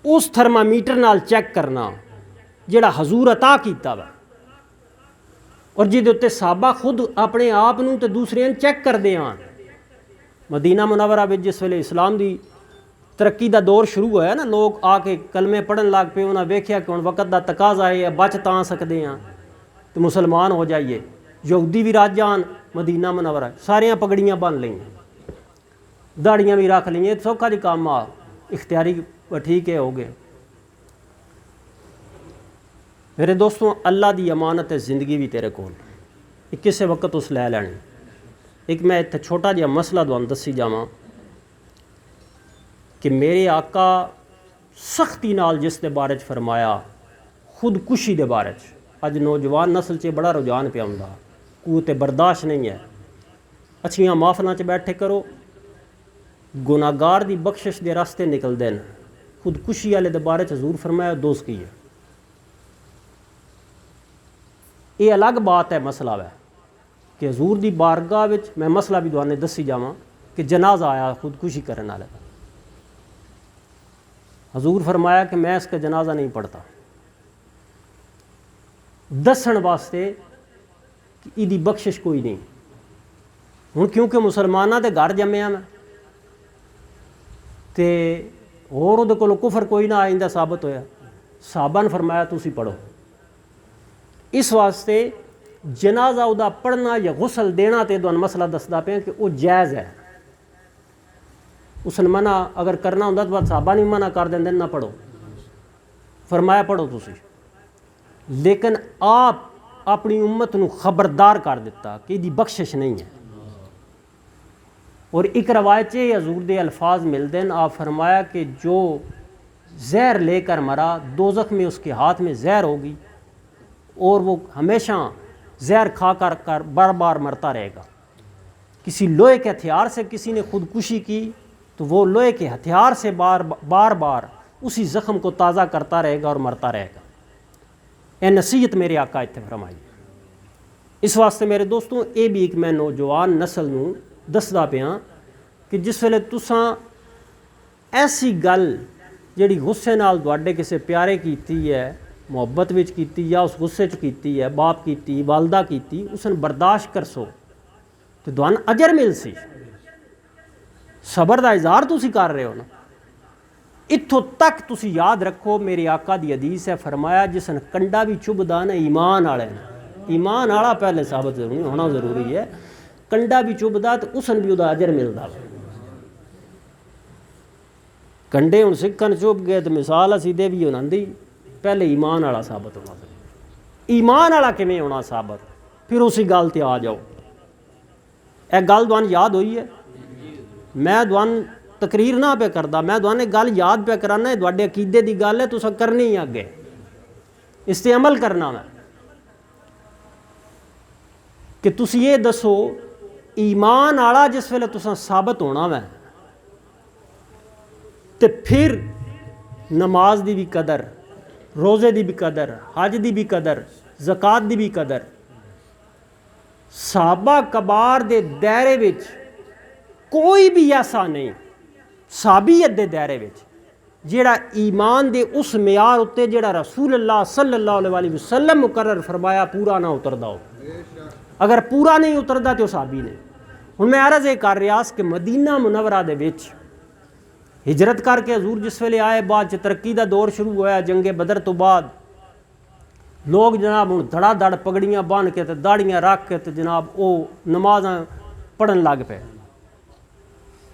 Speaker 1: اس تھرمامیٹر نال چیک کرنا جڑا حضور عطا کیتا وا، اور جہدے اتے صحابہ خود اپنے آپ نوں تے دوسرے چیک کردے آن۔ مدینہ منورہ وچ جس ویلے اسلام دی ترقی دا دور شروع ہویا نا، لوگ آ کے کلمے پڑھن لگ پے، انہاں ویکھیا کہ ہن وقت دا تقاضا ہے بچ تاں سکدے ہاں تو مسلمان ہو جائیے۔ یہودی بھی راج جان مدینہ منورہ، ساریاں پگڑیاں بن لیں، داڑیاں بھی رکھ لیں، سوکھا جی کام آ اختیاری ٹھیک ہے ہو گئے۔ میرے دوستوں، اللہ دی امانت ہے زندگی بھی تیرے کول، کسے وقت اس لے لینی۔ ایک میں اتنے چھوٹا جہا مسئلہ تمہیں دسی جاواں کہ میرے آقا سختی نال جس دے بارے چ فرمایا خودکشی دے بارے چ، اج نوجوان نسل چ بڑا رجحان پہ آندا، قوت برداشت نہیں ہے، اچھیاں محفلاں چ بیٹھے کرو، گناہگار دی بخشش دے راستے نکل دین، خودکشی والے دے بارے چ حضور فرمایا دوزخی ہے۔ یہ الگ بات ہے، مسئلہ ہے کہ حضور دی بارگاہ وچ میں مسئلہ بھی توانے دسی جاواں کہ جنازہ آیا خودکشی کرنے والے، حضور فرمایا کہ میں اس کا جنازہ نہیں پڑھتا، دسن واسطے کہ ایدی بخشش کوئی نہیں۔ ہن کیونکہ مسلماناں دے گھر جمیا میں تے اور وہ کولوں کفر کوئی نہ آئندہ ثابت ہویا، صحابہ نے فرمایا تسی پڑھو۔ اس واسطے جنازہ ادا پڑھنا یا غسل دینا تے دون مسئلہ دسدا پیا کہ وہ جائز ہے، اس نے منع اگر کرنا ہوندا تو صحابہ نہیں منع کر دیں نہ پڑھو، فرمایا پڑھو تسی، لیکن آپ اپنی امت نو خبردار کر دیتا کہ دی بخشش نہیں ہے۔ اور ایک روایت حضور دے الفاظ ملتے ہیں، آپ فرمایا کہ جو زہر لے کر مرا دوزخ میں اس کے ہاتھ میں زہر ہوگی اور وہ ہمیشہ زہر کھا کر بار بار مرتا رہے گا۔ کسی لوہے کے ہتھیار سے کسی نے خودکشی کی تو وہ لوہے کے ہتھیار سے بار بار اسی زخم کو تازہ کرتا رہے گا اور مرتا رہے گا۔ اے نصیحت میرے آقا اتنے فرمائی۔ اس واسطے میرے دوستوں یہ بھی ایک میں نوجوان نسل نوں دسدا پیاں کہ جس ویلے تساں ایسی گل جیڑی غصے نال تواڈے کسے پیارے کیتی ہے، محبت وچ کیتی یا اس غصے چ کیتی ہے، باپ کیتی، والدہ کیتی، اسن برداشت کرسو تو دوان اجر مل سی۔ صبر دا اظہار تسی کر رہے ہو نا، اتھوں تک تسی یاد رکھو میرے آقا دی حدیث ہے، فرمایا جسن کنڈا بھی چبھدا نا ایمان والے نا، ایمان والا پہلے ثابت ہونا ضروری ہے، کنڈا بھی چبھدا تو اسن بھی دا اجر ملدا۔ کنڈے ہن سکھن چبھ گئے تو مثال اسی دے بھی انہاں دی، پہلے ایمان والا ثابت ہونا ضروری۔ ایمان والا کیویں ہونا ثابت؟ پھر اسی گل تے آ جاؤ۔ اے گل دوان یاد ہوئی ہے؟ میں دوان تقریر نہ پہ کردا، میں دونے گل یاد پہ کرانا ہے، دوڑے عقیدے دی گل ہے، تسا کرنی ہی اگے اس تے عمل کرنا میں کہ تسی یہ دسو ایمان والا جس ویلے تسا ثابت ہونا میں تے پھر نماز دی بھی قدر، روزے دی بھی قدر، حج دی بھی قدر، زکوٰۃ دی بھی قدر، صحابہ کبار دے دائرے وچ کوئی بھی ایسا نہیں صحابیت دے دائرے وچ جیڑا ایمان دے اس معیار اتے جیڑا رسول اللہ صلی اللہ علیہ وسلم مقرر فرمایا پورا نہ اتردا ہو۔ اگر پورا نہیں اتردا تو صحابی نے۔ ہن میں عرض یہ کر رہا کہ مدینہ منورہ دے وچ ہجرت کر کے حضور جس ویلے آئے، بعد ترقی دا دور شروع ہوا جنگ بدر تو بعد، لوگ جناب ہن دھڑا دھڑ پگڑیاں بن کے تے داڑیاں رکھ کے تے جناب او نمازاں پڑھن لگ پے۔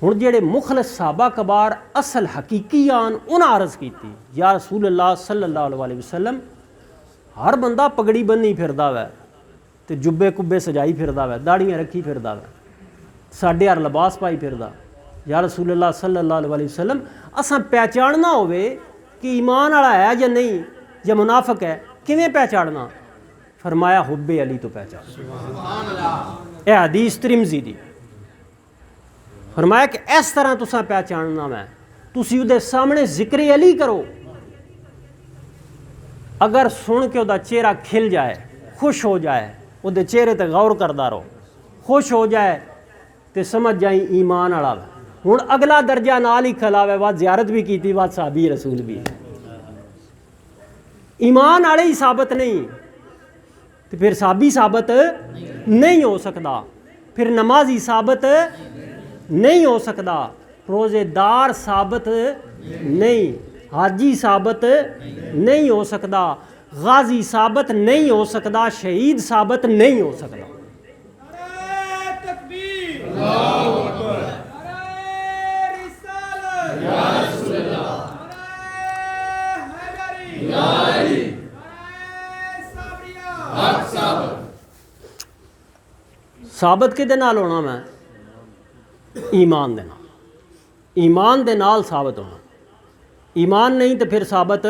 Speaker 1: ہن جڑے مخلص صحابہ کبار اصل حقیقی آن انہاں عرض کیتی یا رسول اللہ صلی اللہ علیہ وسلم ہر بندہ پگڑی بنی پھردا وے تے جبے کبے سجائی پھردا وے، داڑیاں رکھی پھردا وے، ساڈے ہر لباس پائی پھردا۔ یا رسول اللہ صلی اللہ علیہ وسلم اساں پہچاننا ہوئے کہ ایمان والا ہے یا نہیں یا منافق ہے، کیویں پہچاننا؟ فرمایا حب علی تو پہچان۔ اے حدیث ترمذی دی، فرمایا کہ اس طرح تساں پہچاننا میں، تسی دے سامنے ذکر علی کرو، اگر سن کے دا چہرہ کھل جائے، خوش ہو جائے، وہ دے چہرے تے غور کردہ رہو، خوش ہو جائے تے سمجھ جائیں ایمان والا۔ ہن اگلا درجہ نال ہی کھلاوے، بعد زیارت بھی کیتی، بعد صحابی رسول بھی۔ ایمان والے ہی ثابت نہیں تو پھر صحابی ثابت نہیں ہو سکتا، پھر نمازی ثابت نہیں ہو سکتا، روزے دار ثابت نہیں، حاجی ثابت نہیں ہو سکتا، غازی ثابت نہیں ہو سکتا، شہید ثابت نہیں ہو سکتا۔ ثابت کدے نال ہونا میں؟ ایمان دے نال، ایمان دے نال ثابت ہونا، ایمان نہیں تو پھر ثابت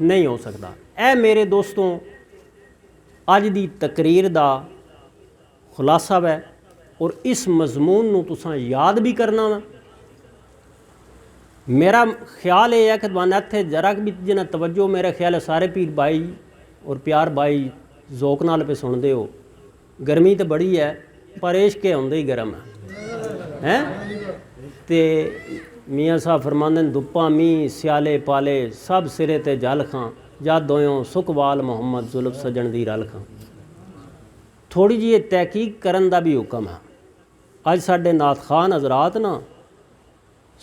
Speaker 1: نہیں ہو سکتا۔ اے میرے دوستوں اج دی تقریر دا خلاصہ ہے اور اس مضمون نو تساں یاد بھی کرنا وا۔ میرا خیال یہ ہے کہ تمہیں اتنے ذرا بھی جنہ توجہ، میرا خیال ہے سارے پیر بھائی اور پیار بھائی ذوق نال پہ سن دے ہو۔ گرمی تو بڑی ہے پر عشق ہوندے ہی گرم ہے تے میاں صاحب فرماندے دپاں می سیالے پالے سب سرے تے جل کھاں، جد ہویوں سکوال محمد زلف سجن دی رل کھاں۔ تھوڑی جی تحقیق کرن دا بھی حکم ہے۔ اج ساڈے نعت خان حضرات نا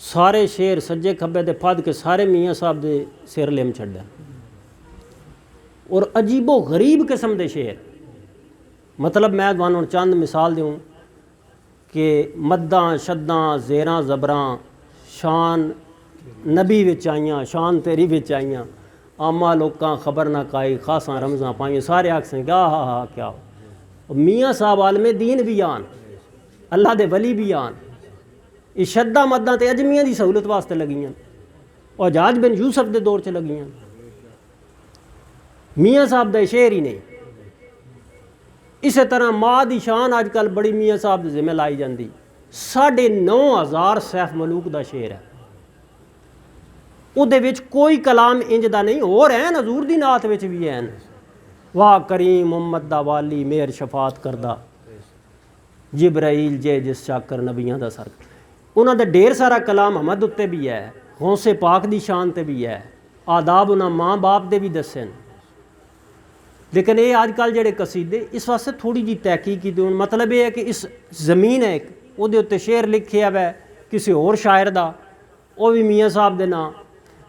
Speaker 1: سارے شعر سجے کھبے تے پھد کے سارے میاں صاحب دے سر لم چھڈن، اور عجیب و غریب قسم دے شعر۔ مطلب میں تمہیں چند مثال دوں کہ مداں شداں زیراں زبراں شان نبی وچ آئیاں، شان تیری وچ آئیاں، عامہ لوکاں خبر نہ کائی، خاصاں رمزاں پائیاں، سارے آکھسیں کیا کیا۔ میاں صاحب عالم دین بھی آن، اللہ دے ولی بھی آن، یہ شدہ مداں تے اجمیاں دی سہولت واسطے لگیاں اور حجاج بن یوسف دے دور چ لگیاں میاں صاحب دا شعر ہی نہیں اسی طرح ماں دی شان اج کل بڑی میاں صاحب دے ذمہ لائی جاندی 9,500 سیف ملوک دا شعر ہے وہ دے وچ کوئی کلام انج دا نہیں اور ہیں حضور دی نعت وچ بھی ہیں واہ کریم محمد دا والی مہر شفاعت کردہ جبرائیل جے جس چاکر نبیاں دا سر انہاں دا ڈھیر سارا کلام حمد اتے بھی ہے غوث پاک دی شان تے بھی ہے آداب انہاں ماں باپ دے بھی دسن لیکن یہ آج کل جڑے قصیدے اس واسطے تھوڑی جی تحقیق کی مطلب یہ ہے کہ اس زمین ہے وہ دے اتے شعر لکھیا ہے کسی اور شاعر دا وہ بھی میاں صاحب دے نام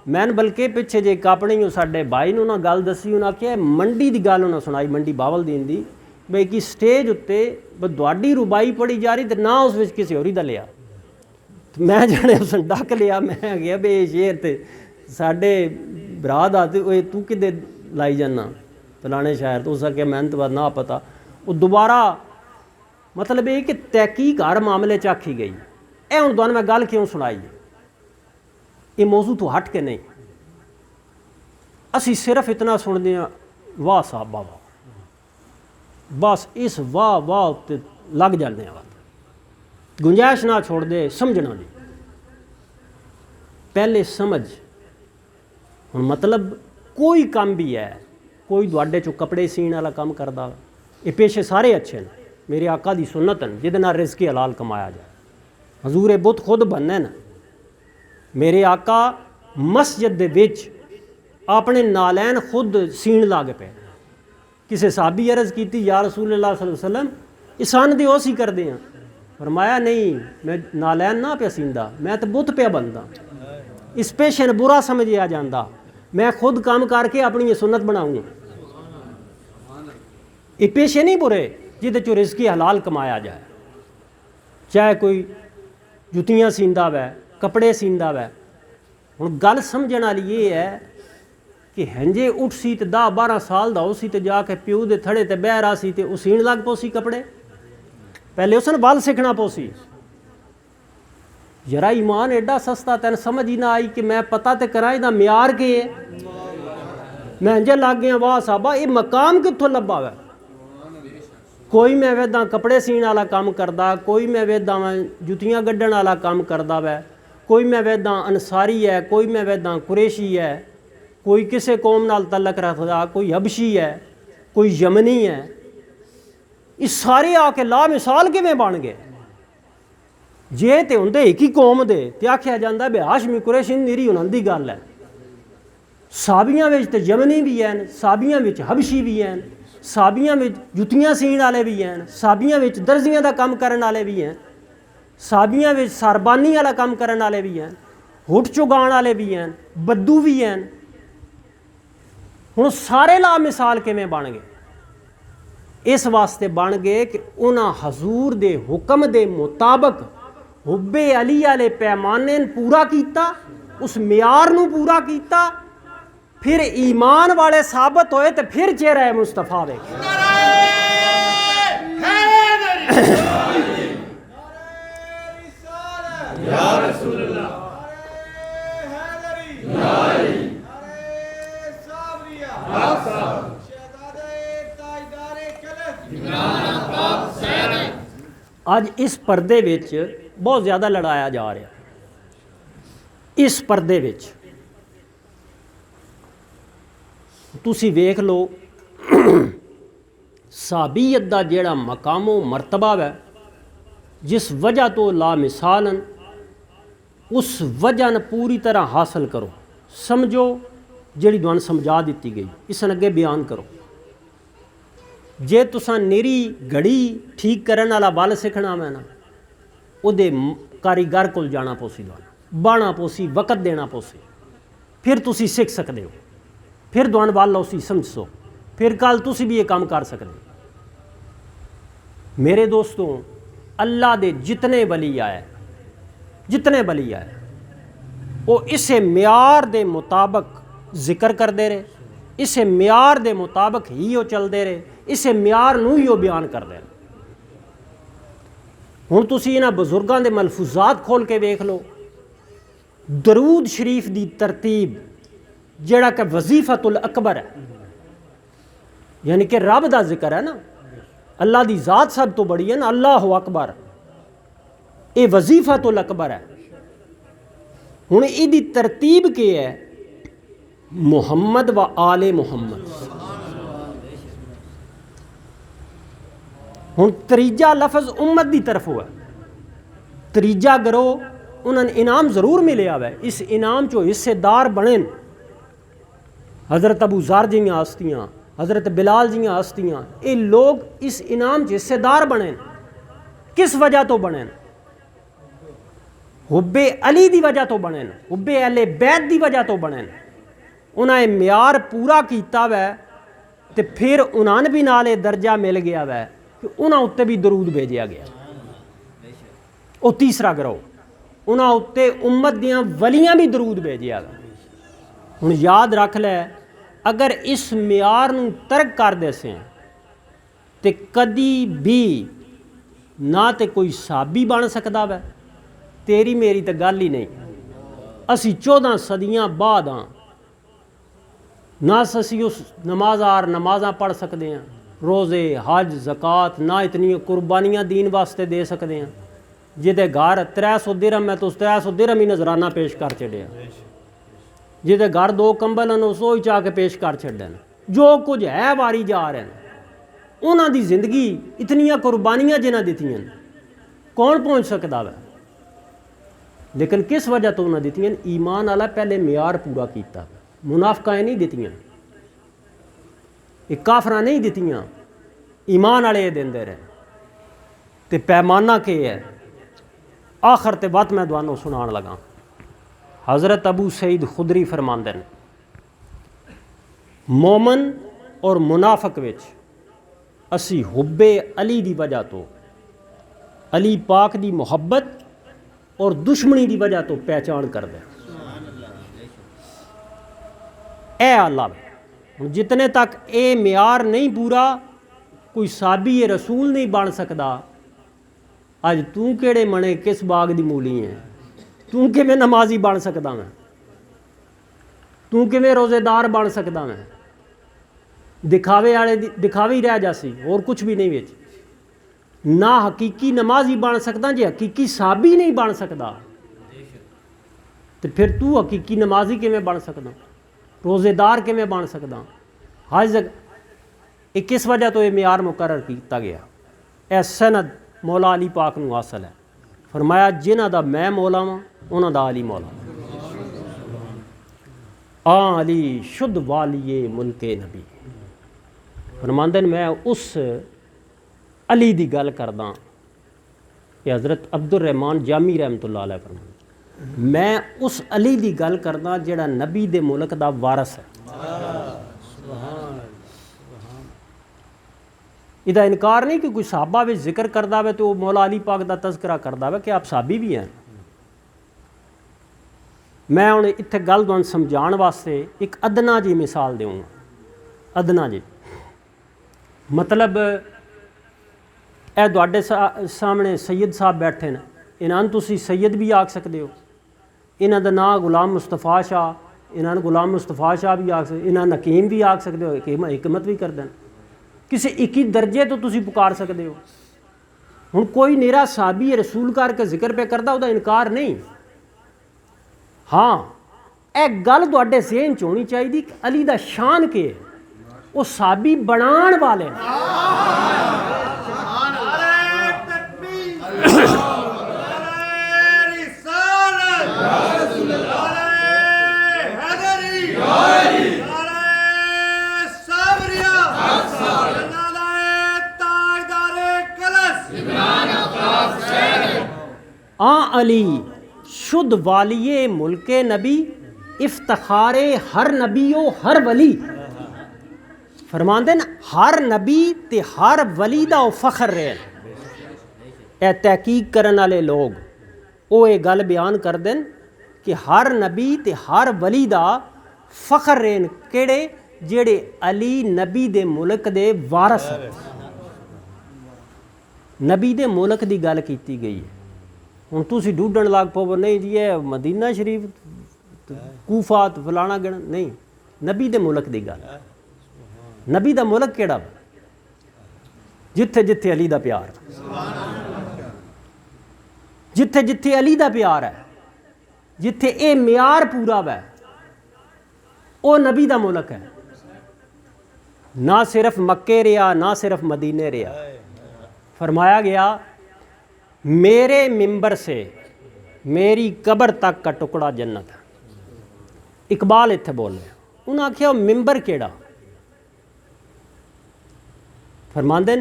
Speaker 1: میں بلکہ پیچھے جے کاپنے ہی ساڈے بھائی نے انہاں گل دسی انہاں کہ منڈی دی گل انہاں سنائی منڈی باولدین دی بھئی کہ سٹیج اتے دواڈی ربائی پڑھی جا رہی تے نہ اس وچ کسی ہوری دا لیا میں جانے اس ڈک لیا میں گیا بے شعر تے ساڈے برا دا تے تو کدے لائی جانا فلانے شاعر تو اس کے محنت بعد نہ پتا وہ دوبارہ مطلب یہ کہ تحقیق ہر معاملے چ آکھی گئی اے ہوں دونوں میں گل کیوں سنائی یہ موضوع تو ہٹ کے نہیں اسی صرف اتنا سنتے ہیں واہ صاحب واہ بس اس واہ واہ تے لگ جانے ہیں گنجائش نہ چھوڑ دے سمجھنا نہیں پہلے سمجھ ہوں مطلب کوئی کام بھی ہے کوئی دوڑے چو کپڑے سین والا کام کردا یہ پیشے سارے اچھے ہیں میرے آقا دی سنت ہیں جہد نال رزق حلال کمایا جائے حضور بت خود بننے نا میرے آقا مسجد دے وچ اپنے نالین خود سین لا کے پے کسی صحابی عرض کیتی یا رسول اللہ صلی اللہ علیہ وسلم اسان دی اوسی کر دے ہیں فرمایا نہیں میں نالین نہ پیا سیندا میں تو بت پیا بندا اس پیشے نے برا سمجھیا جاندا میں خود کام کر کے اپنی یہ سنت بناؤں گا یہ پیشے نہیں برے جہد چو رزق حلال کمایا جائے چاہے کوئی جتیاں سیندا وے کپڑے سیندا وے ہوں گل سمجھنے والی یہ ہے کہ ہنجے اٹھ سی تے 10-12 سال دا ہو سی تے جا کے پیو دے تھڑے تے بہ رہا سی تے وہ سین لگ پو سی کپڑے پہلے اس نے ول سیکھنا پو سی ذرا ایمان ایڈا سستا تین سمجھ ہی نہ آئی کہ میں پتہ تے کرائی دا معیار کے ہے میں انجے لگ گیا واہ صاحبہ یہ مقام کتھوں لبا ہے کوئی میں ویداں کپڑے سین والا کام کردا کوئی میں ویداں جتیاں گڈن والا کام کردا وے کوئی میں ویداں انصاری ہے کوئی میں ویداں قریشی ہے کوئی کسے قوم نال تعلق رکھدا کوئی حبشی ہے کوئی یمنی ہے یہ سارے آ کے لا مثال کیویں بن گئے جے تے ہوندے ایک ہی قوم دے تے آکھیا جاندا بے ہاشمی قریشی نیری انہاں دی گل ہے صحابیاں وچ تے یمنی بھی ہیں صحابیاں وچ حبشی بھی ہیں صحابیاں وچ جتیاں سین والے بھی ہیں صحابیاں وچ درزیاں دا کام کرن والے بھی ہیں صحابیاں وچ سربانی والا کام کرن والے بھی ہیں ہٹ چگان والے بھی ہیں بدو بھی ہیں ہن سارے لا مثال کیویں بن گئے اس واسطے بن گئے کہ انہاں حضور دے حکم دے مطابق حب علی والے پیمانے پورا کیتا اس معیار نو پورا کیتا پھر ایمان والے ثابت ہوئے تو پھر چہرہ مصطفیٰ ویکھے یا رسول اللہ آج اس پردے وچ بہت زیادہ لڑایا جا رہا اس پردے وچ تسی ویکھ لو صحابیت دا جیڑا مقام و مرتبہ ہے جس وجہ تو لا مثالن اس وجہ نے پوری طرح حاصل کرو سمجھو جیڑی دوان سمجھا دیتی گئی اس نے اگے بیان کرو جے تساں نیری گھڑی ٹھیک کرن والا ول سیکھنا میں نا او دے کاریگر کول جانا پوسی دوان بانا پوسی وقت دینا پوسی پھر تسی سیکھ سکتے ہو پھر دوان وال لو سی سمجھ سو پھر کل تسی بھی یہ کام کر سکتے میرے دوستوں اللہ دے جتنے ولی آئے وہ اسے معیار دے مطابق ذکر کر دے رہے اسے معیار دے مطابق ہی وہ چل دے رہے اسے معیار نو ہی وہ بیان کر دے رہے ਹੁਣ ਤੁਸੀਂ ਇਹਨਾਂ ਬਜ਼ੁਰਗਾਂ ਦੇ ਮਲਫੂਜ਼ਾਤ ਖੋਲ ਕੇ ਵੇਖ ਲਓ। ਦਰੂਦ ਸ਼ਰੀਫ ਦੀ ਤਰਤੀਬ ਜਿਹੜਾ ਕਿ ਵਜ਼ੀਫਤੁਲ ਅਕਬਰ ਹੈ, یعنی کہ رب دا ذکر ہے نا، اللہ دی ذات سب تو بڑی ہے نا، اللہ اکبر، یہ وظیفۃ الاکبر ہے۔ ہن یہ دی ترتیب کی ہے؟ محمد و آل محمد۔ ہن تریجا لفظ امت دی طرف ہوا، تریجا گروہ انہوں نے انعام ضرور ملیا ہے، اس انعام چو حصے دار بنیں حضرت ابو ذر جیاں ہستیاں، حضرت بلال جیاں ہستیاں، یہ لوگ اس انعام چ حصے دار بنیں۔ کس وجہ تو بنیں؟ حب علی دی وجہ تو بنیں، حب اہل بیت دی وجہ تو بنیں۔ انہاں نے معیار پورا کیتا ہے تے پھر انہاں بھی نالے درجہ مل گیا ہے کہ انہاں اتے بھی درود بھیجیا گیا۔ وہ تیسرا گروہ، انہاں اتے امت دیاں ولیاں بھی درود بھیجیا گیا۔ ہن یاد رکھ لے، اگر اس معیار نو ترک کر دے سیں تے کدی بھی نہ تے کوئی صحابی بن سکدا ہے، تیری میری تے گل ہی نہیں۔ اسی 14 صدیاں بعد ہاں، نہ اسی اس نمازاں پڑھ سکتے ہیں، روزے حج زکوٰۃ، نہ اتنی قربانیاں دین واسطے دے سکتے ہیں۔ جہدے گھر 300 درہم ہے تو اس 300 درہم ہی نذرانہ پیش کر چڑیا، جہدے گھر 2 کمبل ہیں اس وہی چاہ کے پیش کر چڑھن۔ جو کچھ ہے واری جا رہے ہیں، انہاں دی زندگی اتنیاں قربانیاں جنہاں دیتی ہیں کون پہنچ سکتا ہے؟ لیکن کس وجہ تو انہاں دیتی ہیں؟ ایمان والا پہلے معیار پورا کیتا، منافقہ نہیں دیتی ہیں، یہ کافراں نہیں دیتی ہیں، ایمان والے دیندے رہے۔ تے پیمانہ کے ہے؟ آخر تے بات میں دوانوں سنان لگا۔ حضرت ابو سعید خدری فرماندے ہیں، مومن اور منافق وچ اسی حب علی دی وجہ تو، علی پاک دی محبت اور دشمنی دی وجہ تو پہچان کر دیں۔ اے اللہ، جتنے تک اے معیار نہیں پورا کوئی صحابی رسول نہیں بن سکتا۔ اج تو کیڑے منے کس باغ دی مولی ہیں؟ تو کیویں نمازی بن سکدا میں؟ تو کیویں روزے دار بن سکدا میں؟ دکھاوے والے دکھاوے ہی رہ جاسی، اور کچھ بھی نہیں وچ۔ نہ حقیقی نمازی بن سکدا جے حقیقی صحابی نہیں بن سکدا، تو پھر تو حقیقی نمازی کیویں بن سکدا؟ روزے دار کیویں بن سکدا؟ حج یہ کس وجہ تو یہ معیار مقرر کیتا گیا؟ اے سند مولا علی پاک نو حاصل ہے، فرمایا جنہاں دا میں مولا ہاں انہاں دا علی مولا۔ علی شد والی ملک نبی، فرماندے میں اس علی دی گل کردا کہ حضرت عبد الرحمان جامی رحمۃ اللہ علیہ فرماندے میں اس علی دی گل کردا جڑا نبی دے ملک دا وارث ہے۔ یہ انکار نہیں کہ کوئی صحابہ بھی ذکر کردا ہے تو مولا علی پاک دا تذکرہ کردا ہے کہ آپ صحابی بھی ہیں۔ میں ہن اتنے گل تمہیں سمجھان واسطے ایک ادنا جی مثال دیوں گا، ادنا جی مطلب اے تواڈے سامنے سید صاحب بیٹھے ہیں، انہاں تسی سید بھی آکھ سکتے ہو، انہاں دا نام غلام مصطفیٰ شاہ، انہاں غلام مصطفیٰ شاہ بھی آکھ سکتے، انہاں نکیم بھی آکھ سکتے ہو، حکمت بھی کر دیں، کسی ایک ہی درجے تو تسی پکار سکتے ہو۔ ہن کوئی نیرا صحابی رسول کر کے ذکر پہ کردا وہ انکار نہیں۔ ہاں اے گل تواڈے ذہن چ ہونی چاہیے کہ علی دا شان کے وہ صحابی بنان والے علی شد والی ملک نبی، افتخار ہر نبی و ہر ولی۔ فرماندے نا ہر نبی تے ہر ولی دا فخر رہے۔ اے تحقیق کرن والے لوگ وہ یہ گل بیان کر دیں کہ ہر نبی تے ہر ولی دا فخر رہے، کیڑے جڑے علی نبی دے ملک دے وارث ہیں۔ نبی دے ملک دی گل کیتی گئی ہے. ہوں تسی ڈھونڈن لگ پو نہیں جی یہ مدینہ شریف کوفہ فلانا گنا نہیں. نبی دے ملک دی گل. نبی دا ملک کیڑا جتھے جتھے علی دا پیار, جتھے جتھے علی دا پیار ہے, جتھے اے معیار پورا ہے او نبی دا ملک ہے. نہ صرف مکے رہا نہ صرف مدینے رہا. فرمایا گیا میرے ممبر سے میری قبر تک کا ٹکڑا جنت ہے. اقبال اتنے بول رہے انہوں نے آخیا ممبر کیڑا؟ فرماندے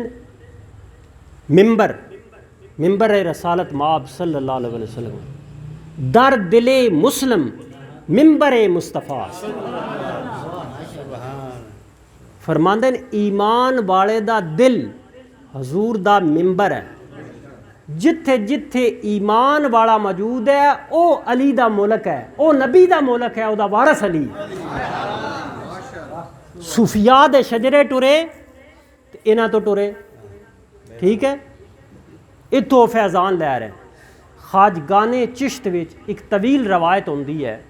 Speaker 1: ممبر رسالت مآب صلی اللہ علیہ وسلم در دل مسلم ممبر مصطفیٰ. فرماندے ایمان والے دا دل حضور دا ممبر ہے. جتھے جتھے ایمان والا موجود ہے او علی دا ملک ہے, او نبی دا ملک ہے, او دا وارث علی. صوفیاء دے شجرے ٹرے انہاں تو ٹرے, ٹھیک ہے, اتوں فیضان لے رہے ہیں. خواجگان چشت وچ ایک طویل روایت ہوندی ہے.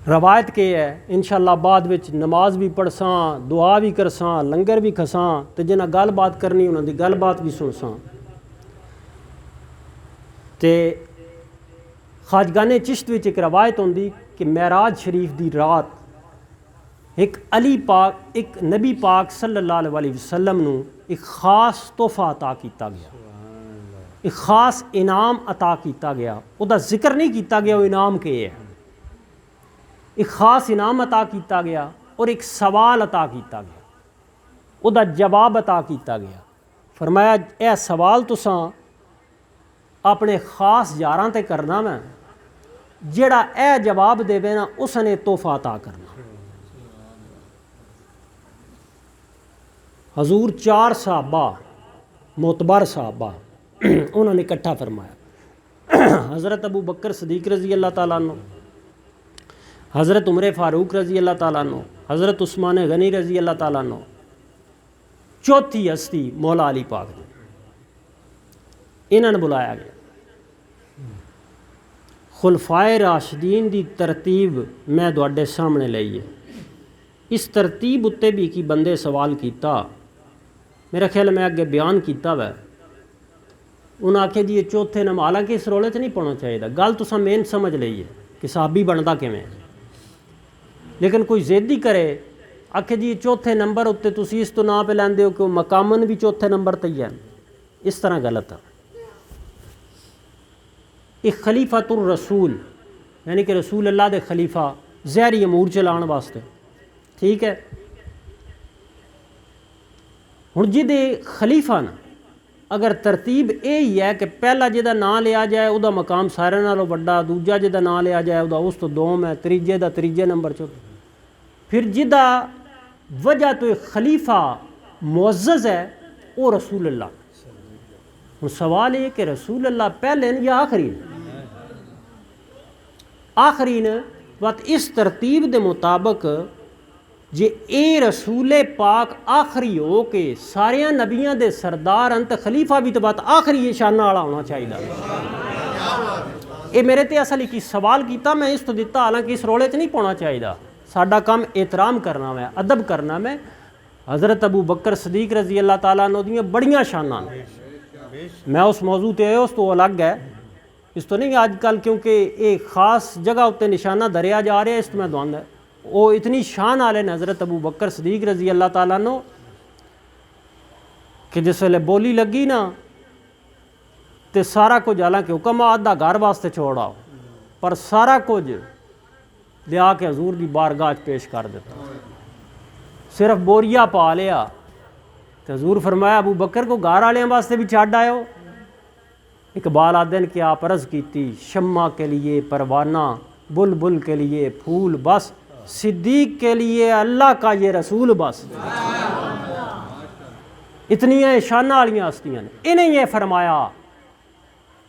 Speaker 1: روایت کے ہے انشاءاللہ بعد وچ نماز بھی پڑھساں, دعا بھی کرساں, لنگر بھی کھساں, تے جنہاں گل بات کرنی انہاں دی گل بات بھی سنساں. تے خواجگان چشت وچ ایک روایت ہوندی کہ معراج شریف دی رات ایک علی پاک ایک نبی پاک صلی اللہ علیہ وسلم نو ایک خاص تحفہ عطا کیتا گیا, ایک خاص انعام عطا کیتا گیا. او دا ذکر نہیں کیتا گیا وہ انعام کے ہے. ایک خاص انعام عطا کیتا گیا اور ایک سوال عطا کیتا گیا, او دا جواب عطا کیتا گیا. فرمایا اے سوال تساں اپنے خاص یاراں تے کرنا میں, جیڑا اے جواب دے نا اس نے تحفہ عطا کرنا. حضور 4 صحابہ معتبر صحابہ انہوں نے اکٹھا فرمایا. حضرت ابو بکر صدیق رضی اللہ تعالیٰ عنہ, حضرت عمر فاروق رضی اللہ تعالیٰ عنہ, حضرت عثمان غنی رضی اللہ تعالیٰ عنہ, چوتھی ہستی مولا علی پاک نے. انہوں نے بلایا گیا. خلفائے راشدین دی ترتیب میں تواڈے سامنے لئی ہے. اس ترتیب اتنے بھی کی بندے سوال کیتا, میرا خیال میں اگے بیان کیتا ہے. انہوں نے آخیا جی یہ چوتھے نمبر, حالانکہ اس رولے سے نہیں پڑھنا چاہیے, گل تساں مین سمجھ لئی ہے کہ صحابی بنتا کیویں, لیکن کوئی ضد ہی کرے آخے جی چوتھے نمبر اتنے تسی اس تو نہ پہ لیندے ہو کہ وہ مقامن بھی چوتھے نمبر تے ہی ہے, اس طرح غلط ہے. ایک خلیفۃ الرسول یعنی کہ رسول اللہ دے خلیفہ ظاہری امور چلان واسطے, ٹھیک ہے. ہن جدے خلیفہ نا اگر ترتیب یہی ہے کہ پہلا جہاں نام لیا جائے وہ دا مقام سارے نالوں بڑا, دوجا جہاں نام لیا جائے وہ اس تو دوم ہے, تیجے دا تیجے نمبر چ, پھر جہاں وجہ تو ایک خلیفہ معزز ہے وہ رسول اللہ. ہوں سوال یہ کہ رسول اللہ پہلے یا آخری نے؟ آخری نے. بات اس ترتیب دے مطابق جے اے رسول پاک آخری ہو کے سارے نبیاں دے سردار انت خلیفہ بھی تو بات آخری شانہ والا ہونا چاہیے. اے میرے تے اصل کی سوال کیتا میں اس تو دیتا, حالانکہ اس رولے چ نہیں پانا چاہیے. ساڈا کام احترام کرنا میں, ادب کرنا میں. حضرت ابو بکر صدیق رضی اللہ تعالیٰ عنہ دیاں بڑیاں شاناں, میں اس موضوع تے اس تو الگ ہے, اس تو نہیں آج کل کیونکہ ایک خاص جگہ اتنے نشانہ دریا جا رہے ہیں, اس تو میں دعاندہ وہ اتنی شان والے نے حضرت ابو بکر صدیق رضی اللہ تعالیٰ عنہ کہ جس ویلے بولی لگی نا تے سارا کچھ, حالانکہ حکم آدھا گھر واسطے چھوڑا پر سارا کچھ لیا کے حضور دی بارگاہ پیش کر دیتا, صرف بوریا پا لیا. تو حضور فرمایا ابو بکر کو گھر والے واسطے بھی چھڈ آئے ہو. اقبال آدن کہ آپ عرض کیتی شمع کے لیے پروانہ, بلبل کے لیے پھول بس, صدیق کے لیے اللہ کا یہ رسول بس. اتنی شانہ والی ہستیاں نے. انہیں یہ فرمایا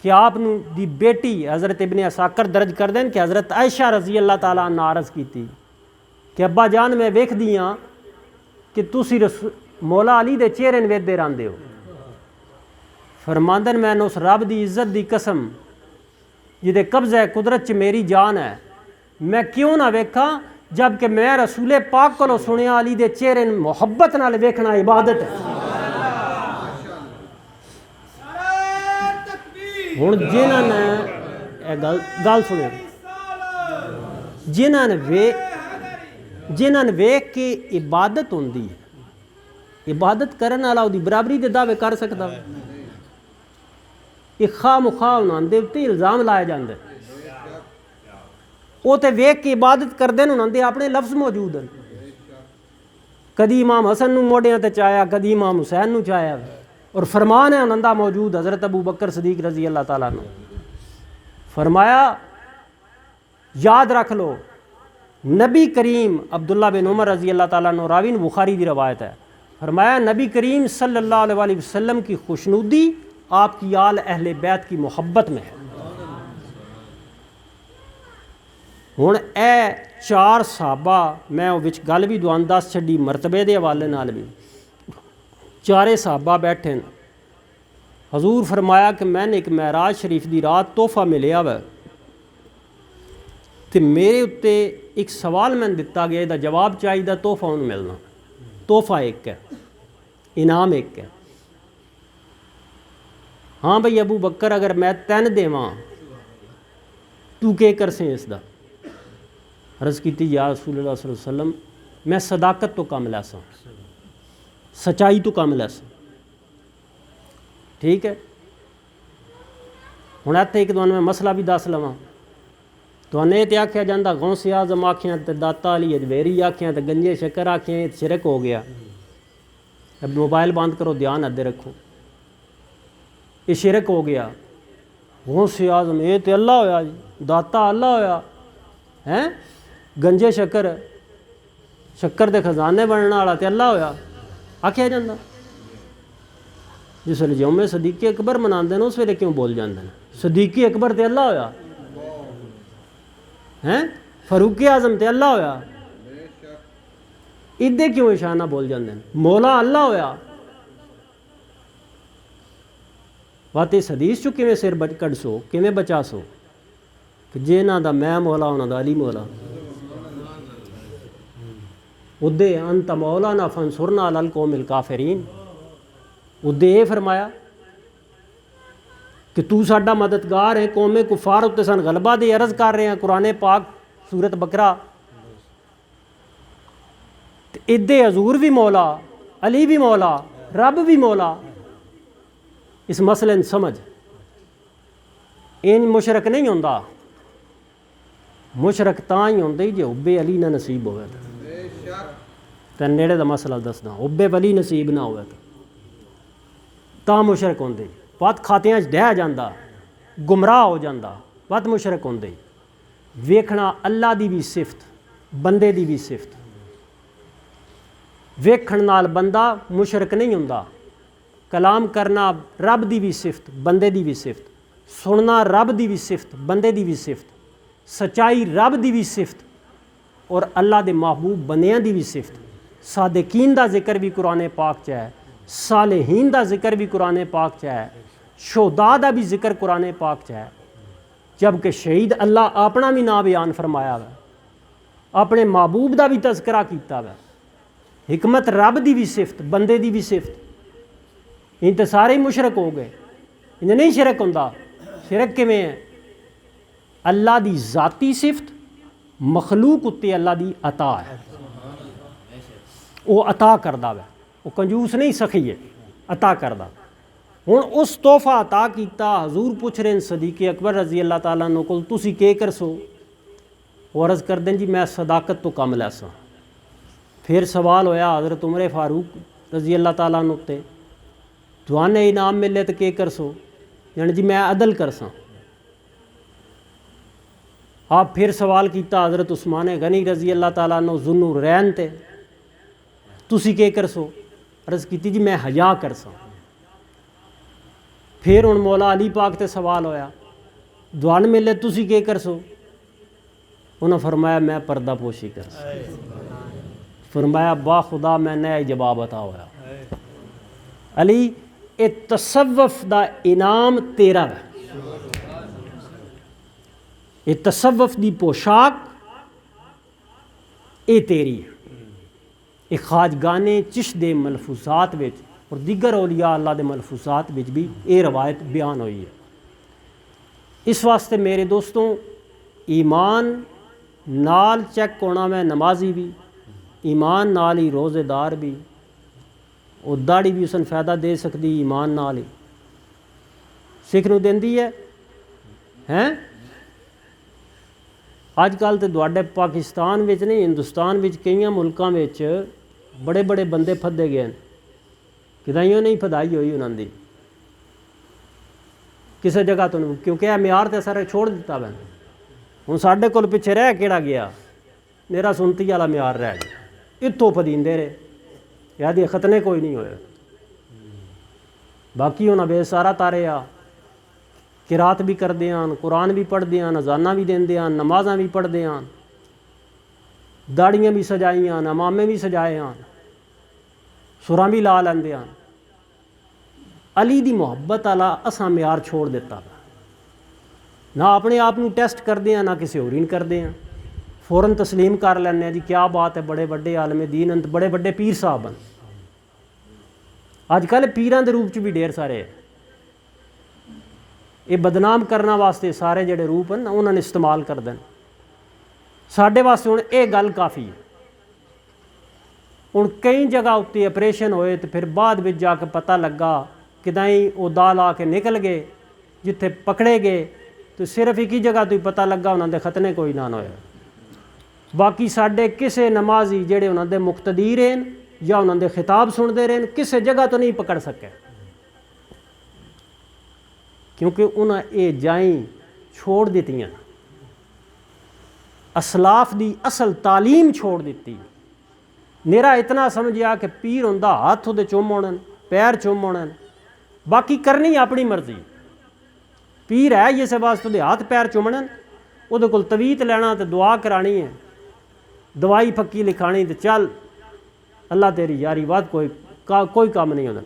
Speaker 1: کہ آپ دی بیٹی حضرت ابن اساکر درج کر دیں کہ حضرت عائشہ رضی اللہ تعالیٰ عنہ عرض کیتی کہ ابا جان میں ویکھ دیاں کہ تسی مولا علی دے چہرے ویکھدے رہندے ہو. فرماندن میں اس رب دی عزت دی قسم جدے قبضہ قدرت چ میری جان ہے میں کیوں نہ ویکھاں جب کہ میں رسول پاک کو سنیا علی دے چہرے محبت نال ویکھنا عبادت ہے. ہن جنہاں نے گل سنو جنہاں نے ویکھ کے عبادت ہوندی ہے عبادت کرن والا دی برابری دے دعوے کر سکدا یہ خواہ مخواہ انہاں دے تے الزام لائے جاندے وہ تے ویکھ کے عبادت کردے انہاں دے اپنے لفظ موجود ہیں کدی امام حسن نو موڑیاں تے چایا کدی امام حسین نو چایا اور فرمان ہے انہاں دا موجود حضرت ابو بکر صدیق رضی اللہ تعالیٰ عنہ فرمایا یاد رکھ لو نبی کریم عبداللہ بن عمر رضی اللہ تعالیٰ عنہ راوی بخاری دی روایت ہے فرمایا نبی کریم صلی اللہ علیہ وسلم کی خوشنودی آپ کی آل اہل بیت کی محبت میں ہے. ہن اے چار صحابہ میں وچ گل بھی دوان دس چھڈی مرتبے دے حوالے نال بھی چارے صحابہ بیٹھے ہیں. حضور فرمایا کہ میں نے ایک معراج شریف دی رات تحفہ ملیا ہوا تے میرے اتے ایک سوال میں دتا گیا دا جواب چاہیے تحفہ انہوں ملنا تحفہ ایک ہے انعام ایک ہے. ہاں بھئی ابو بکر اگر میں تین دیواں تو کہ کر سیں اس دا عرض کیتی یا رسول اللہ صلی اللہ علیہ وسلم میں صداقت تو کم لے ساں سچائی تو کم لے ساں ٹھیک ہے. ہن اتھے ایک دوان میں مسئلہ بھی دس لواں تو تے آکھیا جاندہ غوث اعظم آکھیاں تے داتا علی اجویری آکھیاں تے گنجے شکر آکھیاں یہ شرک ہو گیا. اب موبائل بند کرو دھیان ادھے رکھو یہ شرک ہو گیا. غوث اعظم یہ تے اللہ ہویا جی داتا اللہ ہویا ہیں گنجے شکر دے خزانے بننے والا تے اللہ ہویا آکھیا جاندہ. جس ویلے یوم صدیق اکبر مناندے نے اس ویلے کیوں بول جاندے ہیں صدیق اکبر تے اللہ ہویا ہیں فاروق اعظم تے اللہ ہویا ادھے کیوں اشانہ بول جاندے ہیں مولا اللہ ہویا. بات اس حدیث چو کیویں سر کڈ سو کیویں بچا سو کہ جنہاں دا میں مولا انہاں دا علی مولا ادھے انت مولانا فانصرنا علی القوم الکافرین ادھے یہ فرمایا کہ تو ساڈا مددگار ہے قوم کفار اتنے سن غلبہ دے عرض کر رہے ہیں قرآن پاک سورت بقرہ ادھے حضور بھی مولا علی بھی مولا رب بھی مولا. اس مسئلے سمجھ ان مشرک نہیں ہوندا مشرک تاں ہی ہوندے جے حب علی نہ نصیب ہوئے تے نیڑے دا مسئلہ دسدا حب علی نصیب نہ ہوئے تاں مشرک ہوندے وقت کھاتیاں ڈہ جاندہ گمراہ ہو جاندہ وقت مشرک ہوندے. ویکھنا اللہ دی بھی صفت بندے دی بھی صفت ویکھن نال بندہ مشرک نہیں ہوندا. کلام کرنا رب دی بھی صفت بندے دی بھی صفت سننا رب دی بھی صفت بندے دی بھی صفت سچائی رب دی بھی صفت اور اللہ دے محبوب بندیاں دی بھی صفت. صادقین دا ذکر بھی قرآن پاک چ ہے صالحین دا ذکر بھی قرآن پاک چ ہے شہداء دا بھی ذکر قرآن پاک چ ہے جبکہ شہید اللہ اپنا بھی نام بیان فرمایا ہے اپنے محبوب دا بھی تذکرہ کیتا ہے. حکمت رب دی بھی صفت بندے دی بھی صفت ان تے سارے ہی مشرک ہو گئے. انہیں نہیں شرک ہوندا شرک کیویں ہے اللہ دی ذاتی صفت مخلوق اتے اللہ دی عطا ہے وہ عطا کردہ ہے وہ کنجوس نہیں سخی ہے عطا کردہ. ہن اس تحفہ عطا کیتا حضور پوچھ رہے ہیں صدیق اکبر رضی اللہ تعالیٰ عنہ کو تسی کے کر سو وہ عرض کر دیں جی میں صداقت تو کم لے سا. پھر سوال ہویا حضرت عمر فاروق رضی اللہ تعالیٰ عنہ تے توانے انعام ملے تو کے کر سو یعنی جی میں عدل کر سا. آپ پھر سوال کیتا حضرت عثمان غنی رضی اللہ تعالیٰ عنہ ذوالنورین تے تسی کے کر سو عرض کیتی جی میں حیا کر سا. پھر ان مولا علی پاک تے سوال ہویا دوان ملے تسی کے کر سو انہوں فرمایا میں پردہ پوشی کر سا. فرمایا با خدا میں نیا جواب عطا ہویا علی یہ تصوف دا انعام تیرا ہے، یہ تصوف دی پوشاک یہ تیری ہے۔ یہ خواجگانے چشت دے ملفوظات وچ اور دیگر اولیاء اللہ دے ملفوظات وچ بھی یہ روایت بیان ہوئی ہے۔ اس واسطے میرے دوستوں ایمان نال چیک ہونا میں نمازی بھی، ایمان نال ہی روزے دار بھی، اور داڑھی بھی اسن فائدہ دے سکتی ایمان نال ہی، سکھ نو دیندی ہے ہیں۔ اج کل تو تواڈے پاکستان وچ نہیں ہندوستان وچ کئی ملکاں وچ بڑے بڑے بندے پھدے گئے ہیں، کدائیوں نہیں پھدائی ہوئی انہوں دی کسی جگہ تو نہیں، کیونکہ یہ معیار تے سارے چھوڑ دیتا بین۔ ہوں ساڈے کول پیچھے رہ کیڑا گیا، میرا سنتی والا معیار رہ گیا، اتوں پدیندے رہے، یادی ختنے کوئی نہیں ہوئے۔ باقی انہاں بے سارا تارے آ، قرات بھی کردے ہیں، قرآن بھی پڑھتے ہیں، اذاناں بھی دیندے ہیں، نمازاں بھی پڑھتے ہیں، داڑیاں بھی سجائیاں، امامے بھی سجائے ہیں، سراں بھی لا لیندے ہیں۔ علی دی محبت والا اساں معیار چھوڑ دیتا، نہ اپنے آپ ٹیسٹ کرتے ہیں، نہ کسی ہوری کرتے ہیں، فوراً تسلیم کر لینے ہیں جی کیا بات ہے، بڑے بڑے عالم دین ہیں، بڑے بڑے پیر صاحب ہیں۔ اج کل پیراں دے روپ چ بھی ڈھیر سارے ہیں، یہ بدنام کرنا واسطے سارے جڑے روپ ہیں انہوں نے استعمال کر دیں۔ ساڈے واسطے ہوں یہ گل کافی ہے۔ ہوں کئی جگہ اتنے آپریشن ہوئے تو پھر بعد میں جا کے پتہ لگا کدائیں وہ دال آ کے نکل گئے، جتھے پکڑے گئے تو صرف ایک ہی جگہ تو ہی پتہ لگا انہوں دے ختنے کوئی نہ ہوئے۔ باقی ساڈے کسے نمازی جڑے انہوں دے مقتدی رہن یا انہوں دے خطاب سنتے رہن کسے جگہ تو نہیں پکڑ سکے، کیونکہ انہاں یہ جائیں چھوڑ دیتی ہیں، اسلاف دی اصل تعلیم چھوڑ دیتی۔ میرا اتنا سمجھیا کہ پیر ہوندا ہاتھ دے چوم ہونے، پیر چوم ہونے، باقی کرنی اپنی مرضی۔ پیر ہے یہ سے واسطے دے ہاتھ پیر چومنے، وہ دے کول تویت لینا تے دعا کرانی ہے، دوائی پھکی لکھانی تے چل اللہ تیری یاری واد، کوئی کام نہیں ہونا،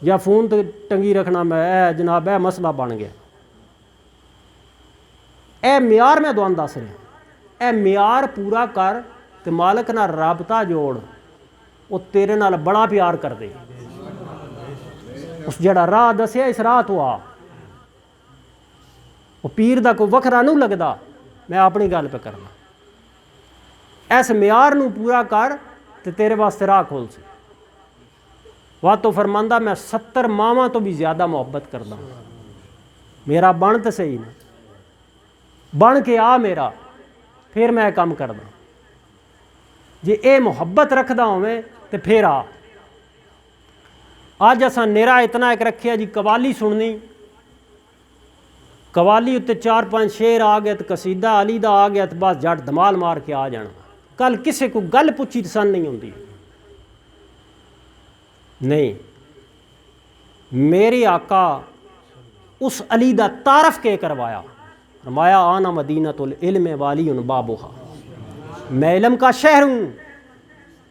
Speaker 1: یا فون تے ٹنگی رکھنا میں اے جناب اے مسئلہ بن گیا۔ اے معیار میں دعا دس رہا، اے معیار پورا کر تے مالک نال رابطہ جوڑ، وہ تیرے نال بڑا پیار کر دے۔ اس جڑا راہ دسیا اس راہ تو آ، وہ پیر دا کوئی وکھرا نہیں لگدا، میں اپنی گل پہ کرنا۔ اس معیار نو پورا کر تے تیرے واسطے راہ کھول سی۔ وہ تو فرماندہ میں 70 ماواں تو بھی زیادہ محبت کردا ہوں، میرا بن تو صحیح نا، بن کے آ میرا، پھر میں کام کردا۔ جی اے محبت رکھدا ہوئے تو پھر آ۔ آج اساں نیرا اتنا ایک رکھیا جی قوالی سننی، قوالی اتنے 4-5 شعر آ گئے تو قصیدہ علی دا آ گیا تو بس جٹ دمال مار کے آ جانا، کل کسے کو گل پوچھی تسان نہیں ہوندی۔ نہیں، میرے آقا اس علی دا تعارف کے کروایا، فرمایا آنا مدینۃ العلم والی بابوہا، میں علم کا شہر ہوں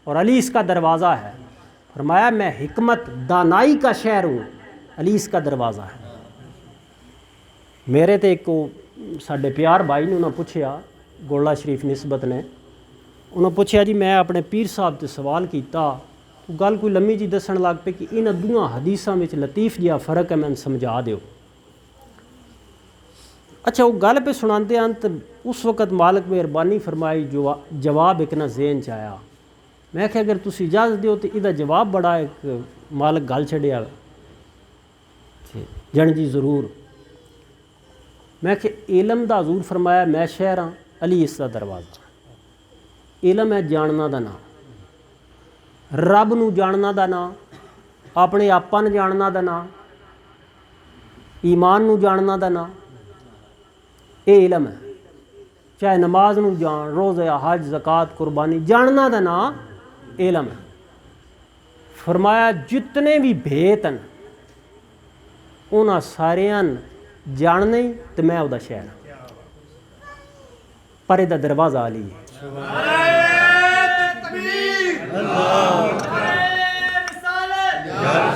Speaker 1: اور علی اس کا دروازہ ہے۔ فرمایا میں حکمت دانائی کا شہر ہوں، علی اس کا دروازہ ہے۔ میرے تے ایک ساڈے پیار بھائی نے انہوں پوچھیا، گولڑا شریف نسبت نے، انہوں پوچھیا جی میں اپنے پیر صاحب تے سوال کیتا، گل کوئی لمبی جی دسن لگ پہ کہ انہاں دوہاں حدیثاں وچ لطیف جہا فرق ہے، میں سمجھا دیو۔ اچھا وہ گل پہ سناندے ہیں تو اس وقت مالک مہربانی فرمائی جواب ایک نہ ذہن چ آیا، میں کہ اگر تسی اجازت دیو تو یہ جواب بڑا ایک مالک گل چھڑیا جن جی ضرور۔ میں کہ علم دا حضور فرمایا میں شہر ہاں، علی اس دا دروازہ۔ علم ہے جاننا دا نام، رب نو جاننا دا نام، اپنے آپا نو جاننا دا نام، ایمان نو جاننا دا نام، یہ علم ہے۔ چاہے نماز نو جان، روزہ حج زکوٰۃ قربانی، جاننا دا نام علم ہے۔ فرمایا جتنے بھی بھیت ہیں انہاں ساریاں جاننے تو میں وہ شہر ہوں، پر یہ دروازہ علی ہے۔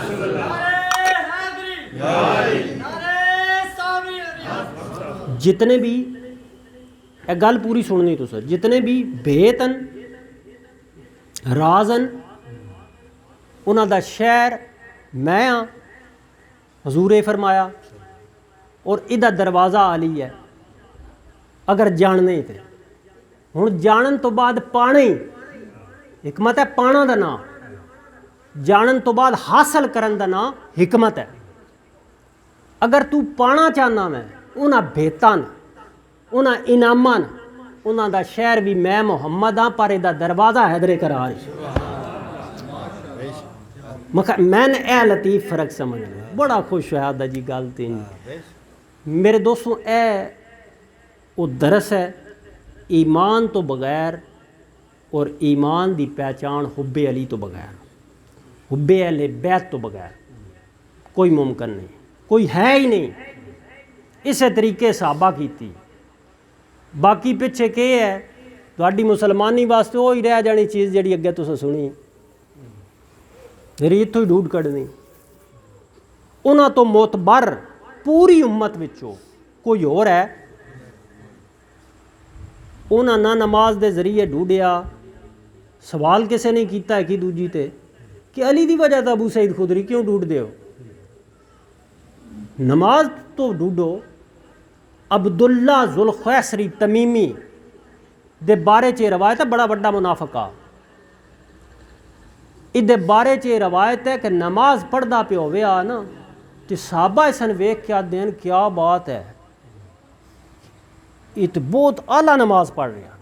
Speaker 2: اللہ
Speaker 1: جتنے بھی یہ گل پوری سننی تو سر جتنے بھی بھیتن رازن انہوں دا شہر میں ہاں حضور فرمایا اور ادھا دروازہ علی ہے اگر جاننے تھے ہوں جانن تو بعد پانے حکمت ہے پانا دا نام جانن تو بعد حاصل کرن دا نام حکمت ہے اگر تو پانا چاہنا میں انہاں بھیتاں انہاں انعاماں انہاں دا شہر بھی میں محمد ہاں پر دا دروازہ حیدر قرار میں نے اے لطیف فرق سمجھ لیا بڑا خوش ہوا دا جی گل تین میرے دوستوں اے وہ درس ہے ایمان تو بغیر اور ایمان دی پہچان حب علی تو بغیر حب اہل بیت تو بغیر کوئی ممکن نہیں کوئی ہے ہی نہیں اسے طریقے صحابہ کیتی باقی پیچھے کہ ہے تہاڈی مسلمانی واسطے وہی رہ جانی چیز جڑی اگے تساں سنی میری اتوں ہی ڈھوڈ کھڑنی انہاں تو معتبر پوری امت وچوں کوئی اور ہے انہاں نہ نماز دے ذریعے ڈھوڈیا سوال کسے نے کیتا ہے کہ دوجی تے کہ علی دی وجہ تا ابو سعید خدری کیوں ڈھوڈ دیو نماز تو ڈھوڈو عبداللہ ذوالخیسری تمیمی دے بارے چے روایت ہے بڑا بڑا منافقہ ادھے بارے چے روایت ہے کہ نماز پڑھدا پہ ہوئے نا کہ صحابہ اسن ویکھ کیا دین کیا بات ہے یہ تو بہت اعلیٰ نماز پڑھ رہا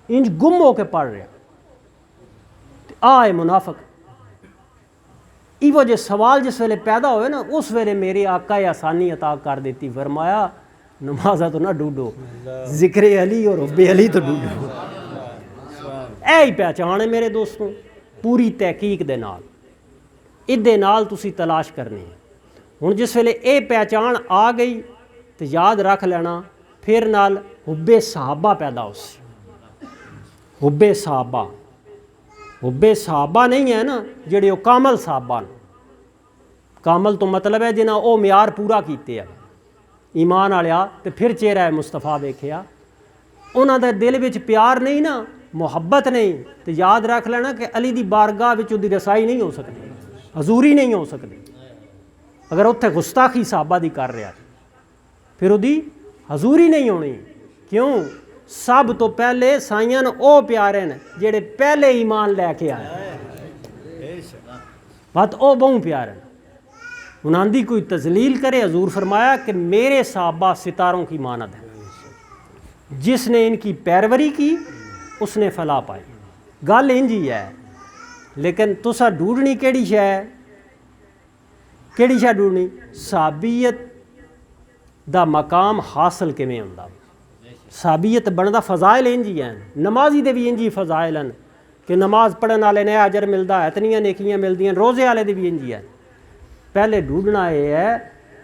Speaker 1: انج گم ہو کے پڑھ رہا آئے منافق ای وجہ سوال جس ویلے پیدا ہوئے نا اس ویلے میری آقا آسانی عطا کر دیتی فرمایا نمازہ تو نہ ڈوڈو ذکر علی اور حب علی تو ڈوڈو اے ہی پہچان ہے میرے دوستوں پوری تحقیق دے نال ادھے نال تسی تلاش کرنی ہے ہوں جس ویلے اے پہچان آ گئی تو یاد رکھ لینا پھر نال حب صحابہ پیدا ہو سی حب صحابہ نہیں ہے نا جڑے وہ کامل صحابہ کامل تو مطلب ہے جنہاں او معیار پورا کیتے ہیں ایمان آلیا تو پھر چہرہ مصطفیٰ دیکھیا انہاں دے دل وچ پیار نہیں نا محبت نہیں تو یاد رکھ لینا کہ علی دی بارگاہ وچ دی رسائی نہیں ہو سکتی حضوری نہیں ہو سکتی اگر اتھے گستاخی صحابہ دی کر رہا پھر وہ دی حضوری نہیں ہونی کیوں سب تو پہلے سائیاں او پیارے نے جڑے پہلے ایمان لے کے آئے بات او بہوں پیارے انہاں دی کوئی تذلیل کرے حضور فرمایا کہ میرے صحابہ ستاروں کی مانند ہیں جس نے ان کی پیروری کی اس نے فلاح پائی گل انجی ہے لیکن تسا ڈھونڈنی کیڑی شے ہے کیڑی شے ڈھونڈنی صحابیت دا مقام حاصل کیویں ہوندا صحابیت بندا فضائل انجی ہیں نمازی دے بھی انجی فضائل ہیں کہ نماز پڑھن والے نے اجر ملدا ہے اتنیاں نیکیاں ملدیاں روزے والے دے بھی انجی ہیں پہلے ڈھونڈنا یہ ہے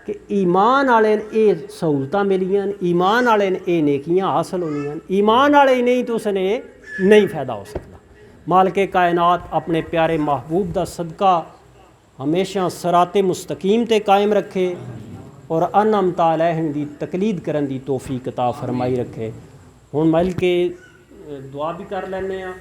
Speaker 1: کہ ایمان والے اے سہولتاں ملیاں ایمان والے اے نیکیاں حاصل ہونیاں ایمان والے نہیں تو اس نے نہیں فائدہ ہو سکتا مالک کائنات اپنے پیارے محبوب دا صدقہ ہمیشہ صراط مستقیم تے قائم رکھے اور انعمت علیہم دی تقلید کرن دی توفیق عطا فرمائی رکھے ہن مل کے دعا بھی کر لینے ہیں